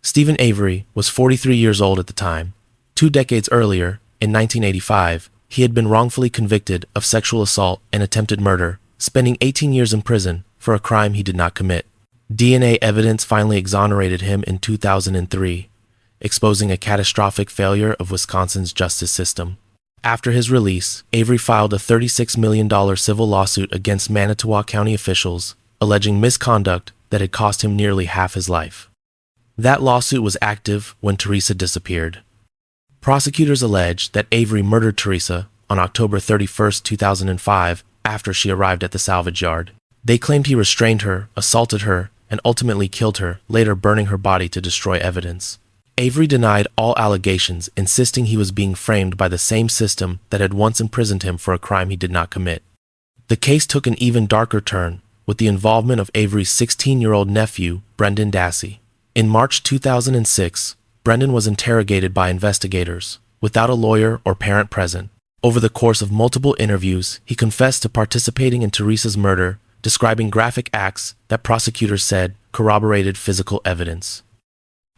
Stephen Avery was 43 years old at the time. 2 decades earlier, in 1985, he had been wrongfully convicted of sexual assault and attempted murder, spending 18 years in prison for a crime he did not commit. DNA evidence finally exonerated him in 2003, exposing a catastrophic failure of Wisconsin's justice system. After his release, Avery filed a $36 million civil lawsuit against Manitowoc County officials, alleging misconduct that had cost him nearly half his life. That lawsuit was active when Teresa disappeared. Prosecutors alleged that Avery murdered Teresa on October 31, 2005, after she arrived at the salvage yard. They claimed he restrained her, assaulted her, and ultimately killed her, later burning her body to destroy evidence. Avery denied all allegations, insisting he was being framed by the same system that had once imprisoned him for a crime he did not commit. The case took an even darker turn, with the involvement of Avery's 16-year-old nephew, Brendan Dassey. In March 2006, Brendan was interrogated by investigators, without a lawyer or parent present. Over the course of multiple interviews, he confessed to participating in Teresa's murder, describing graphic acts that prosecutors said corroborated physical evidence.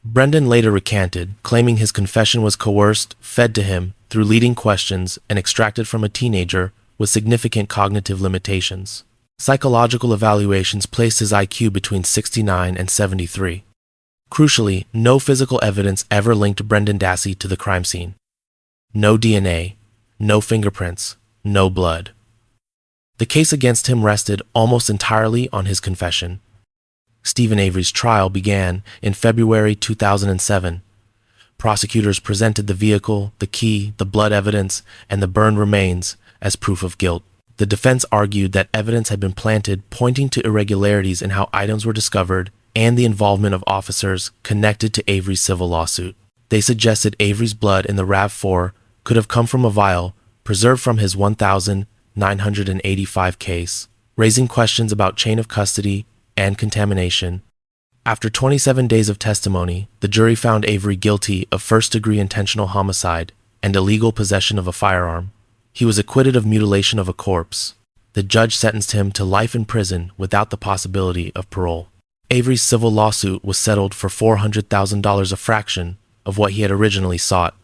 Brendan later recanted, claiming his confession was coerced, fed to him through leading questions, and extracted from a teenager with significant cognitive limitations. Psychological evaluations placed his IQ between 69 and 73. Crucially, no physical evidence ever linked Brendan Dassey to the crime scene. No DNA, no fingerprints, no blood. The case against him rested almost entirely on his confession. Stephen Avery's trial began in February 2007. Prosecutors presented the vehicle, the key, the blood evidence, and the burned remains as proof of guilt. The defense argued that evidence had been planted pointing to irregularities in how items were discovered and the involvement of officers connected to Avery's civil lawsuit. They suggested Avery's blood in the RAV4 could have come from a vial preserved from his 1985 case, raising questions about chain of custody and contamination. After 27 days of testimony, the jury found Avery guilty of first-degree intentional homicide and illegal possession of a firearm. He was acquitted of mutilation of a corpse. The judge sentenced him to life in prison without the possibility of parole. Avery's civil lawsuit was settled for $400,000, a fraction of what he had originally sought.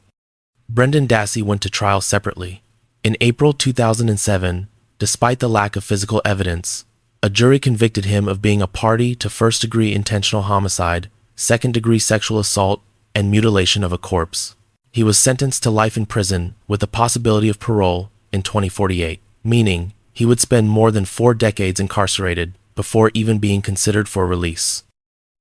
Brendan Dassey went to trial separately. In April 2007, despite the lack of physical evidence, a jury convicted him of being a party to first-degree intentional homicide, second-degree sexual assault, and mutilation of a corpse. He was sentenced to life in prison with the possibility of parole in 2048, meaning he would spend more than 4 decades incarcerated before even being considered for release.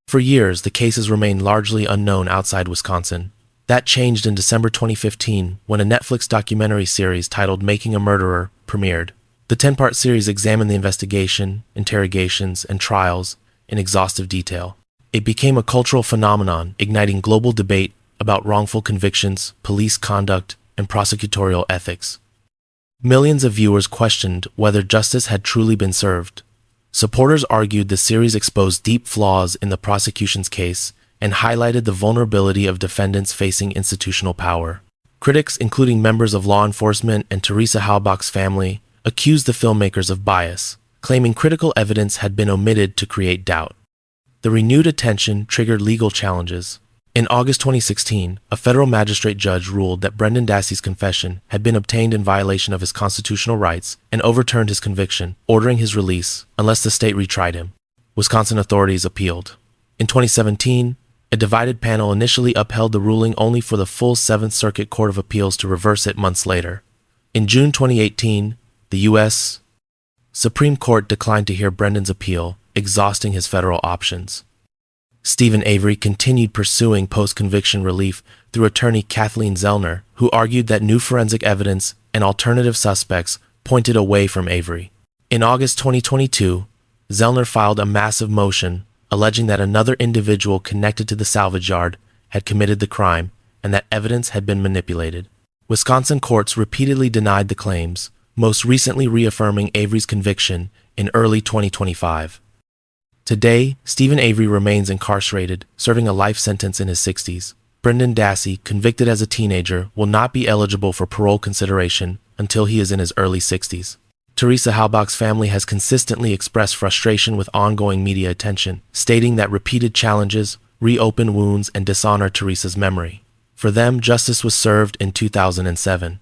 For years, the cases remained largely unknown outside Wisconsin. That changed in December 2015 when a Netflix documentary series titled Making a Murderer premiered. The 10-part series examined the investigation, interrogations, and trials in exhaustive detail. It became a cultural phenomenon, igniting global debate about wrongful convictions, police conduct, and prosecutorial ethics. Millions of viewers questioned whether justice had truly been served. Supporters argued the series exposed deep flaws in the prosecution's case and highlighted the vulnerability of defendants facing institutional power. Critics, including members of law enforcement and Teresa Halbach's family, accused the filmmakers of bias, claiming critical evidence had been omitted to create doubt. The renewed attention triggered legal challenges. In August 2016, a federal magistrate judge ruled that Brendan Dassey's confession had been obtained in violation of his constitutional rights and overturned his conviction, ordering his release unless the state retried him. Wisconsin authorities appealed. In 2017, a divided panel initially upheld the ruling only for the full 7th Circuit Court of Appeals to reverse it months later. In June 2018, the U.S. Supreme Court declined to hear Brendan's appeal, exhausting his federal options. Stephen Avery continued pursuing post-conviction relief through attorney Kathleen Zellner, who argued that new forensic evidence and alternative suspects pointed away from Avery. In August 2022, Zellner filed a massive motion alleging that another individual connected to the salvage yard had committed the crime and that evidence had been manipulated. Wisconsin courts repeatedly denied the claims, most recently reaffirming Avery's conviction in early 2025. Today, Stephen Avery remains incarcerated, serving a life sentence in his 60s. Brendan Dassey, convicted as a teenager, will not be eligible for parole consideration until he is in his early 60s. Teresa Halbach's family has consistently expressed frustration with ongoing media attention, stating that repeated challenges reopen wounds and dishonor Teresa's memory. For them, justice was served in 2007.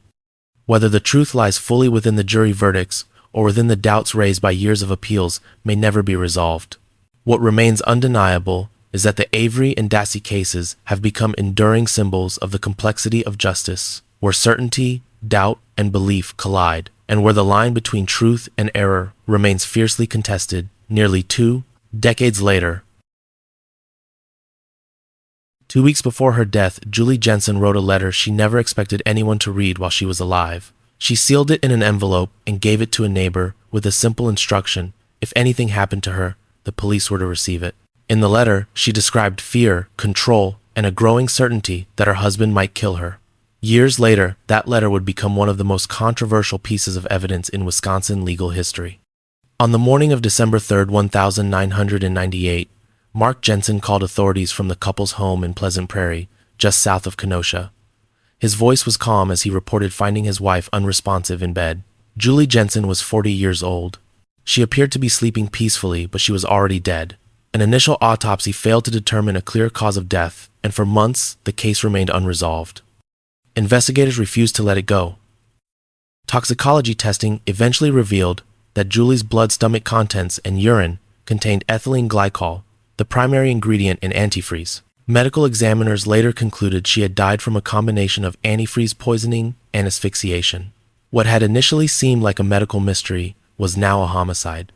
Whether the truth lies fully within the jury verdicts or within the doubts raised by years of appeals may never be resolved. What remains undeniable is that the Avery and Dassey cases have become enduring symbols of the complexity of justice, where certainty, doubt, and belief collide, and where the line between truth and error remains fiercely contested nearly 2 Decades later, 2 weeks before her death, Julie Jensen wrote a letter she never expected anyone to read while she was alive. She sealed it in an envelope and gave it to a neighbor with a simple instruction: if anything happened to her, the police were to receive it. In the letter, she described fear, control, and a growing certainty that her husband might kill her. Years later, that letter would become one of the most controversial pieces of evidence in Wisconsin legal history. On the morning of December 3, 1998, Mark Jensen called authorities from the couple's home in Pleasant Prairie, just south of Kenosha. His voice was calm as he reported finding his wife unresponsive in bed. Julie Jensen was 40 years old. She appeared to be sleeping peacefully, but she was already dead. An initial autopsy failed to determine a clear cause of death, and for months, the case remained unresolved. Investigators refused to let it go. Toxicology testing eventually revealed that Julie's blood stomach contents and urine contained ethylene glycol, the primary ingredient in antifreeze. Medical examiners later concluded she had died from a combination of antifreeze poisoning and asphyxiation. What had initially seemed like a medical mystery was now a homicide.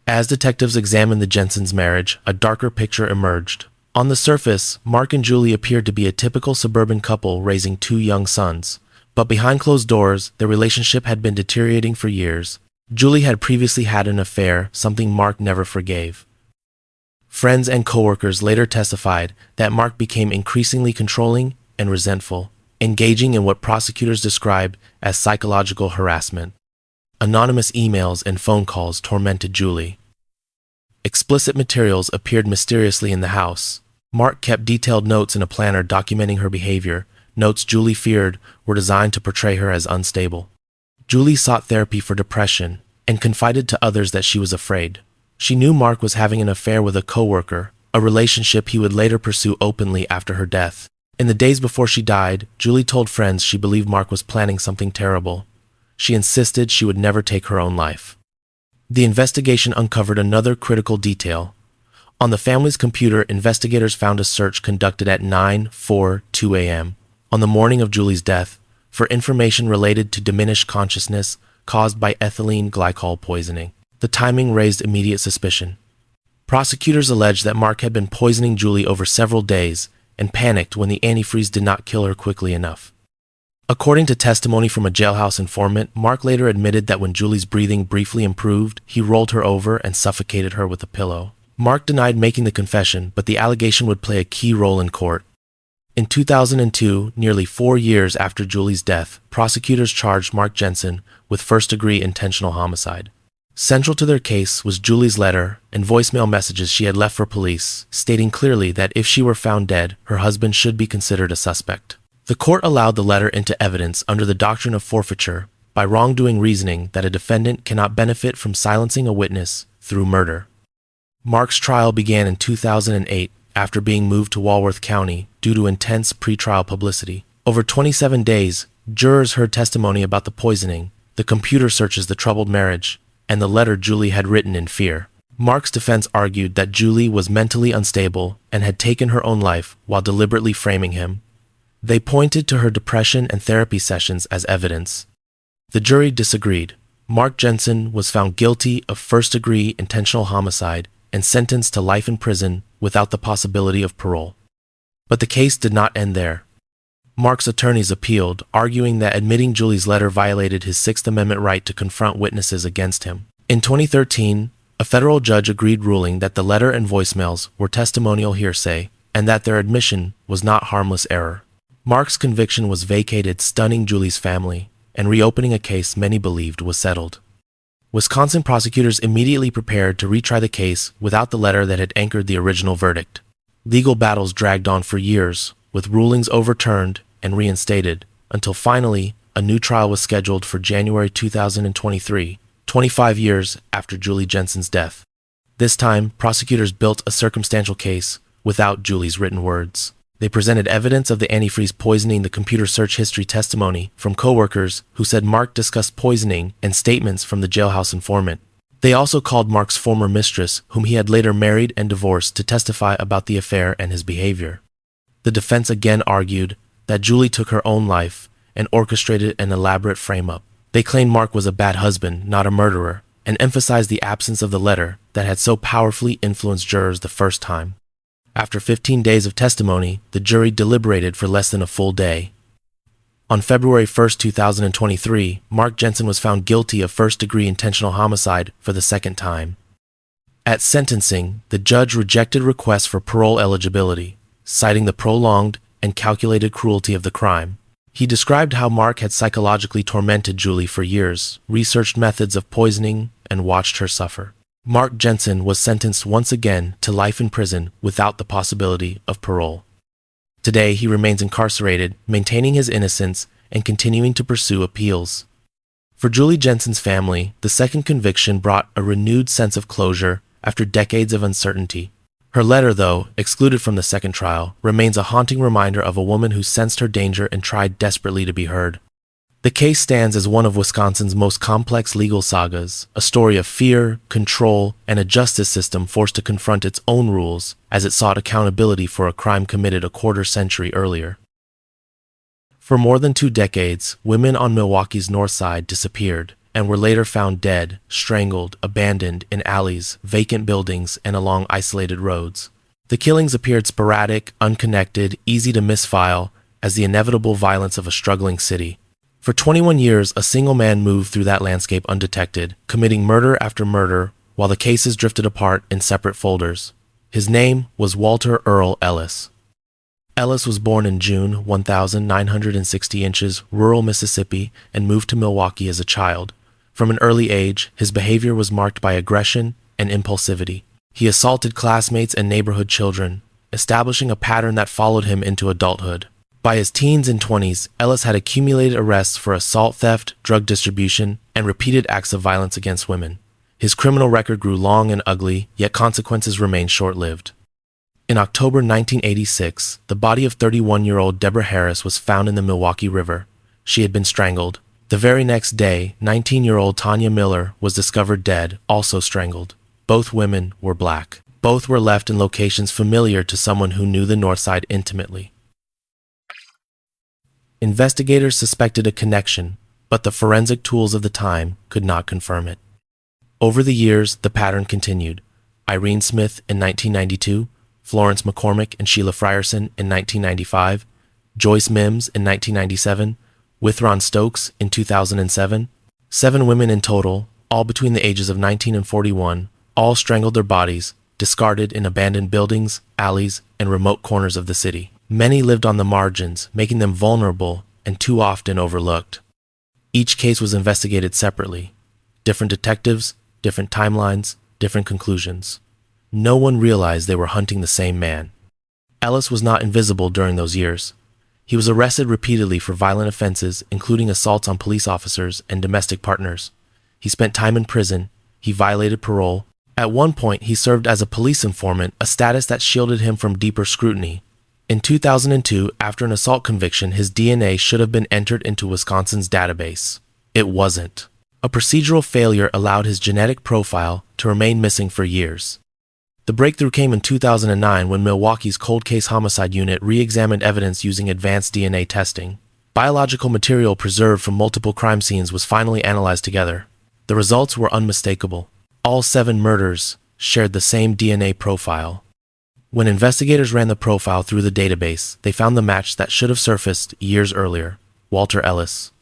As detectives examined the Jensens' marriage, a darker picture emerged. On the surface, Mark and Julie appeared to be a typical suburban couple raising 2 young sons. But behind closed doors, their relationship had been deteriorating for years. Julie had previously had an affair, something Mark never forgave. Friends and coworkers later testified that Mark became increasingly controlling and resentful, engaging in what prosecutors described as psychological harassment. Anonymous emails and phone calls tormented Julie. Explicit materials appeared mysteriously in the house. Mark kept detailed notes in a planner documenting her behavior. Notes Julie feared were designed to portray her as unstable. Julie sought therapy for depression and confided to others that she was afraid. She knew Mark was having an affair with a coworker, a relationship he would later pursue openly after her death. In the days before she died, Julie told friends she believed Mark was planning something terrible. She insisted she would never take her own life. The investigation uncovered another critical detail. On the family's computer, investigators found a search conducted at 9:42 a.m. on the morning of Julie's death for information related to diminished consciousness caused by ethylene glycol poisoning. The timing raised immediate suspicion. Prosecutors alleged that Mark had been poisoning Julie over several days and panicked when the antifreeze did not kill her quickly enough. According to testimony from a jailhouse informant, Mark later admitted that when Julie's breathing briefly improved, he rolled her over and suffocated her with a pillow. Mark denied making the confession, but the allegation would play a key role in court. In 2002, nearly 4 years after Julie's death, prosecutors charged Mark Jensen with first-degree intentional homicide. Central to their case was Julie's letter and voicemail messages she had left for police, stating clearly that if she were found dead, her husband should be considered a suspect. The court allowed the letter into evidence under the doctrine of forfeiture by wrongdoing reasoning that a defendant cannot benefit from silencing a witness through murder. Mark's trial began in 2008 after being moved to Walworth County due to intense pretrial publicity. Over 27 days, jurors heard testimony about the poisoning, the computer searches, the troubled marriage, and the letter Julie had written in fear. Mark's defense argued that Julie was mentally unstable and had taken her own life while deliberately framing him. They pointed to her depression and therapy sessions as evidence. The jury disagreed. Mark Jensen was found guilty of first-degree intentional homicide and sentenced to life in prison without the possibility of parole. But the case did not end there. Mark's attorneys appealed, arguing that admitting Julie's letter violated his Sixth Amendment right to confront witnesses against him. In 2013, a federal judge agreed, ruling that the letter and voicemails were testimonial hearsay and that their admission was not harmless error. Mark's conviction was vacated, stunning Julie's family and reopening a case many believed was settled. Wisconsin prosecutors immediately prepared to retry the case without the letter that had anchored the original verdict. Legal battles dragged on for years, with rulings overturned and reinstated, until finally a new trial was scheduled for January 2023, 25 years after Julie Jensen's death. This time, prosecutors built a circumstantial case without Julie's written words. They presented evidence of the antifreeze poisoning, the computer search history testimony from coworkers who said Mark discussed poisoning, and statements from the jailhouse informant. They also called Mark's former mistress, whom he had later married and divorced, to testify about the affair and his behavior. The defense again argued that Julie took her own life and orchestrated an elaborate frame-up. They claimed Mark was a bad husband, not a murderer, and emphasized the absence of the letter that had so powerfully influenced jurors the first time. After 15 days of testimony, the jury deliberated for less than a full day. On February 1, 2023, Mark Jensen was found guilty of first-degree intentional homicide for the second time. At sentencing, the judge rejected requests for parole eligibility, citing the prolonged and calculated cruelty of the crime. He described how Mark had psychologically tormented Julie for years, researched methods of poisoning, and watched her suffer. Mark Jensen was sentenced once again to life in prison without the possibility of parole. Today, he remains incarcerated, maintaining his innocence and continuing to pursue appeals. For Julie Jensen's family, the second conviction brought a renewed sense of closure after decades of uncertainty. Her letter, though, excluded from the second trial, remains a haunting reminder of a woman who sensed her danger and tried desperately to be heard. The case stands as one of Wisconsin's most complex legal sagas, a story of fear, control, and a justice system forced to confront its own rules as it sought accountability for a crime committed a quarter-century earlier. For more than 2 decades, women on Milwaukee's north side disappeared and were later found dead, strangled, abandoned in alleys, vacant buildings, and along isolated roads. The killings appeared sporadic, unconnected, easy to misfile as the inevitable violence of a struggling city. For 21 years, a single man moved through that landscape undetected, committing murder after murder while the cases drifted apart in separate folders. His name was Walter Earl Ellis. Ellis was born in June 1960 inches, rural Mississippi, and moved to Milwaukee as a child. From an early age, his behavior was marked by aggression and impulsivity. He assaulted classmates and neighborhood children, establishing a pattern that followed him into adulthood. By his teens and 20s, Ellis had accumulated arrests for assault, theft, drug distribution, and repeated acts of violence against women. His criminal record grew long and ugly, yet consequences remained short-lived. In October 1986, the body of 31-year-old Deborah Harris was found in the Milwaukee River. She had been strangled. The very next day, 19-year-old Tanya Miller was discovered dead, also strangled. Both women were black. Both were left in locations familiar to someone who knew the North Side intimately. Investigators suspected a connection, but the forensic tools of the time could not confirm it. Over the years, the pattern continued. Irene Smith in 1992, Florence McCormick and Sheila Frierson in 1995, Joyce Mims in 1997, Withron Stokes in 2007. 7 women in total, all between the ages of 19 and 41, all strangled their bodies, discarded in abandoned buildings, alleys, and remote corners of the city. Many lived on the margins, making them vulnerable and too often overlooked. Each case was investigated separately. Different detectives, different timelines, different conclusions. No one realized they were hunting the same man. Ellis was not invisible during those years. He was arrested repeatedly for violent offenses, including assaults on police officers and domestic partners. He spent time in prison. He violated parole. At one point, he served as a police informant, a status that shielded him from deeper scrutiny. In 2002, after an assault conviction, his DNA should have been entered into Wisconsin's database. It wasn't. A procedural failure allowed his genetic profile to remain missing for years. The breakthrough came in 2009 when Milwaukee's Cold Case Homicide Unit re-examined evidence using advanced DNA testing. Biological material preserved from multiple crime scenes was finally analyzed together. The results were unmistakable. All 7 murders shared the same DNA profile. When investigators ran the profile through the database, they found the match that should have surfaced years earlier: Walter Ellis.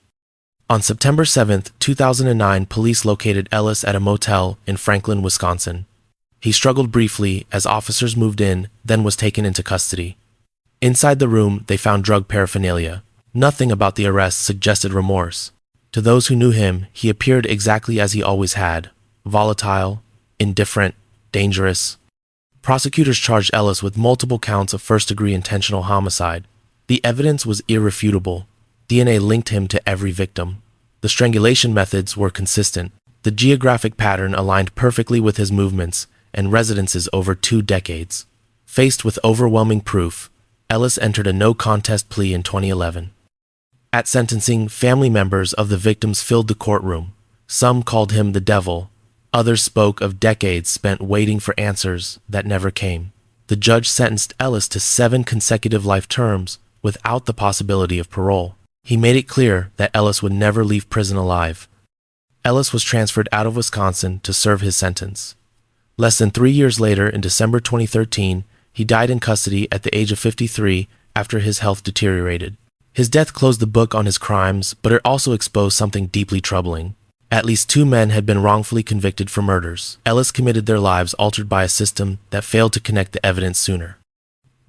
On September 7, 2009, police located Ellis at a motel in Franklin, Wisconsin. He struggled briefly as officers moved in, then was taken into custody. Inside the room, they found drug paraphernalia. Nothing about the arrest suggested remorse. To those who knew him, he appeared exactly as he always had: volatile, indifferent, dangerous. Prosecutors charged Ellis with multiple counts of first-degree intentional homicide. The evidence was irrefutable. DNA linked him to every victim. The strangulation methods were consistent. The geographic pattern aligned perfectly with his movements and residences over 2 decades. Faced with overwhelming proof, Ellis entered a no-contest plea in 2011. At sentencing, family members of the victims filled the courtroom. Some called him the devil. Others spoke of decades spent waiting for answers that never came. The judge sentenced Ellis to 7 consecutive life terms without the possibility of parole. He made it clear that Ellis would never leave prison alive. Ellis was transferred out of Wisconsin to serve his sentence. Less than 3 years later, in December 2013, he died in custody at the age of 53 after his health deteriorated. His death closed the book on his crimes, but it also exposed something deeply troubling. At least 2 men had been wrongfully convicted for murders. Ellis committed their lives altered by a system that failed to connect the evidence sooner.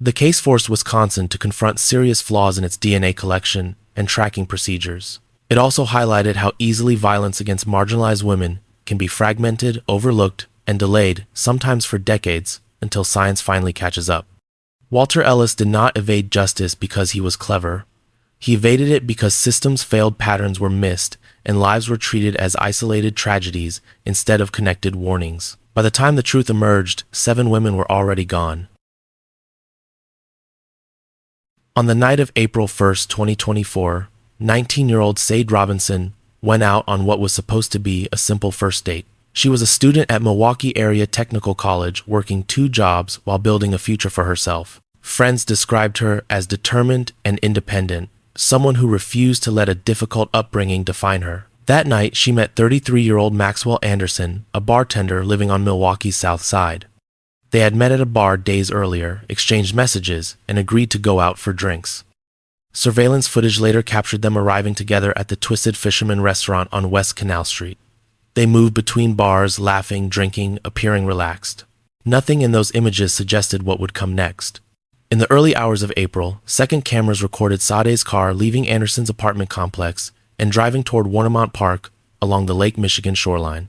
The case forced Wisconsin to confront serious flaws in its DNA collection and tracking procedures. It also highlighted how easily violence against marginalized women can be fragmented, overlooked, and delayed, sometimes for decades, until science finally catches up. Walter Ellis did not evade justice because he was clever. He evaded it because systems failed, patterns were missed, and lives were treated as isolated tragedies instead of connected warnings. By the time the truth emerged, 7 women were already gone. On the night of April 1, 2024, 19-year-old Sade Robinson went out on what was supposed to be a simple first date. She was a student at Milwaukee Area Technical College, working 2 jobs while building a future for herself. Friends described her as determined and independent, someone who refused to let a difficult upbringing define her. That night, she met 33-year-old Maxwell Anderson, a bartender living on Milwaukee's South Side. They had met at a bar days earlier, exchanged messages, and agreed to go out for drinks. Surveillance footage later captured them arriving together at the Twisted Fisherman restaurant on West Canal Street. They moved between bars, laughing, drinking, appearing relaxed. Nothing in those images suggested what would come next. In the early hours of April, second cameras recorded Sade's car leaving Anderson's apartment complex and driving toward Warnemont Park along the Lake Michigan shoreline.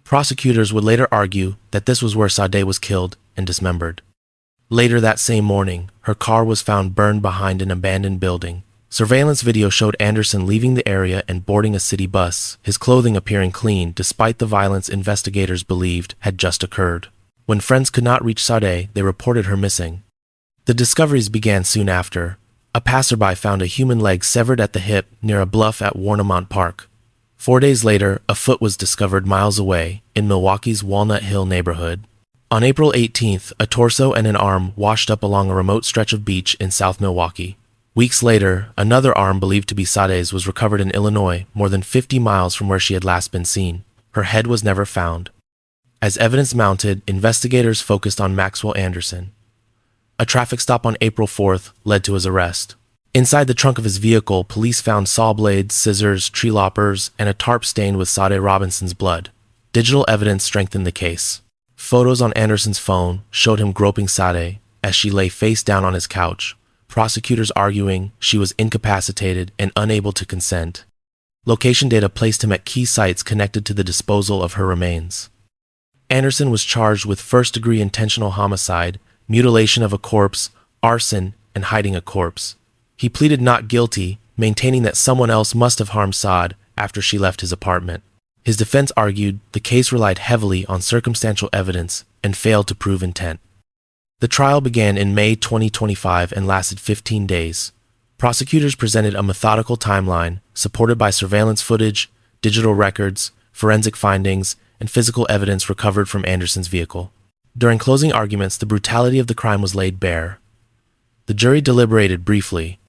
Prosecutors would later argue that this was where Sade was killed and dismembered. Later that same morning, her car was found burned behind an abandoned building. Surveillance video showed Anderson leaving the area and boarding a city bus, his clothing appearing clean despite the violence investigators believed had just occurred. When friends could not reach Sade, they reported her missing. The discoveries began soon after. A passerby found a human leg severed at the hip near a bluff at Warnemont Park. 4 days later, a foot was discovered miles away in Milwaukee's Walnut Hill neighborhood. On April 18th, a torso and an arm washed up along a remote stretch of beach in South Milwaukee. Weeks later, another arm believed to be Sade's was recovered in Illinois, more than 50 miles from where she had last been seen. Her head was never found. As evidence mounted, investigators focused on Maxwell Anderson. A traffic stop on April 4th led to his arrest. Inside the trunk of his vehicle, police found saw blades, scissors, tree loppers, and a tarp stained with Sade Robinson's blood. Digital evidence strengthened the case. Photos on Anderson's phone showed him groping Sade as she lay face down on his couch, prosecutors arguing she was incapacitated and unable to consent. Location data placed him at key sites connected to the disposal of her remains. Anderson was charged with first-degree intentional homicide, mutilation of a corpse, arson, and hiding a corpse. He pleaded not guilty, maintaining that someone else must have harmed Sade after she left his apartment. His defense argued the case relied heavily on circumstantial evidence and failed to prove intent. The trial began in May 2025 and lasted 15 days. Prosecutors presented a methodical timeline supported by surveillance footage, digital records, forensic findings, and physical evidence recovered from Anderson's vehicle. During closing arguments, the brutality of the crime was laid bare. The jury deliberated briefly.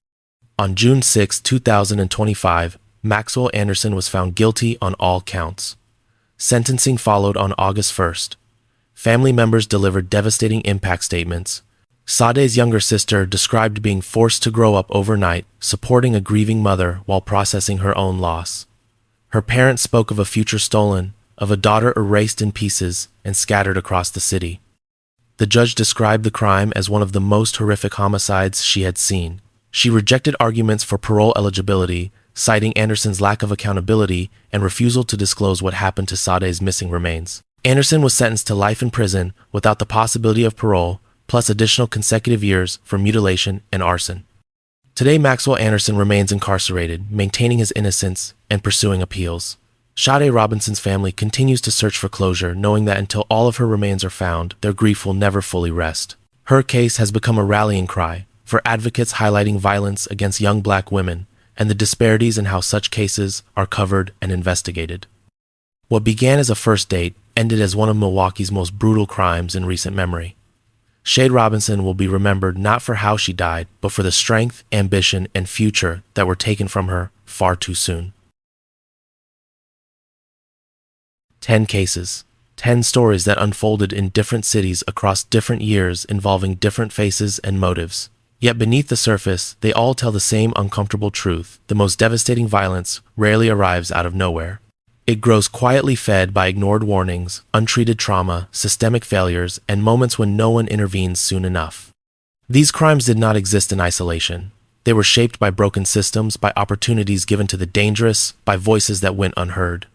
On June 6, 2025, Maxwell Anderson was found guilty on all counts. Sentencing followed on August 1st. Family members delivered devastating impact statements. Sade's younger sister described being forced to grow up overnight, supporting a grieving mother while processing her own loss. Her parents spoke of a future stolen, of a daughter erased in pieces and scattered across the city. The judge described the crime as one of the most horrific homicides she had seen. She rejected arguments for parole eligibility, citing Anderson's lack of accountability and refusal to disclose what happened to Sade's missing remains. Anderson was sentenced to life in prison without the possibility of parole, plus additional consecutive years for mutilation and arson. Today, Maxwell Anderson remains incarcerated, maintaining his innocence and pursuing appeals. Sade Robinson's family continues to search for closure, knowing that until all of her remains are found, their grief will never fully rest. Her case has become a rallying cry for advocates highlighting violence against young Black women and the disparities in how such cases are covered and investigated. What began as a first date ended as one of Milwaukee's most brutal crimes in recent memory. Sade Robinson will be remembered not for how she died, but for the strength, ambition, and future that were taken from her far too soon. 10 cases. 10 stories that unfolded in different cities across different years involving different faces and motives. Yet beneath the surface, they all tell the same uncomfortable truth: the most devastating violence rarely arrives out of nowhere. It grows quietly, fed by ignored warnings, untreated trauma, systemic failures, and moments when no one intervenes soon enough. These crimes did not exist in isolation. They were shaped by broken systems, by opportunities given to the dangerous, by voices that went unheard.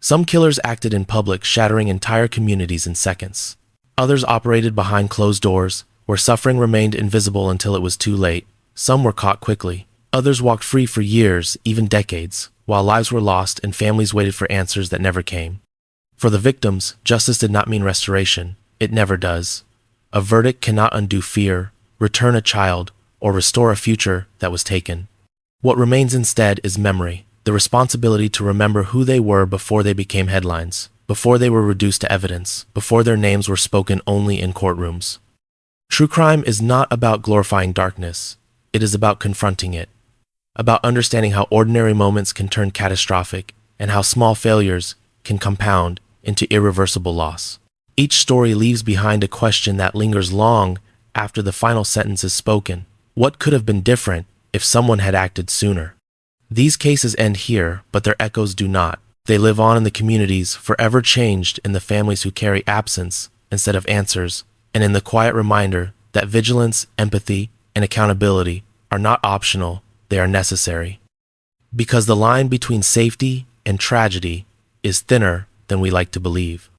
Some killers acted in public, shattering entire communities in seconds. Others operated behind closed doors, where suffering remained invisible until it was too late. Some were caught quickly. Others walked free for years, even decades, while lives were lost and families waited for answers that never came. For the victims, justice did not mean restoration. It never does. A verdict cannot undo fear, return a child, or restore a future that was taken. What remains instead is memory, the responsibility to remember who they were before they became headlines, before they were reduced to evidence, before their names were spoken only in courtrooms. True crime is not about glorifying darkness. It is about confronting it, about understanding how ordinary moments can turn catastrophic and how small failures can compound into irreversible loss. Each story leaves behind a question that lingers long after the final sentence is spoken. What could have been different if someone had acted sooner? These cases end here, but their echoes do not. They live on in the communities, forever changed in the families who carry absence instead of answers, and in the quiet reminder that vigilance, empathy, and accountability are not optional, they are necessary. Because the line between safety and tragedy is thinner than we like to believe.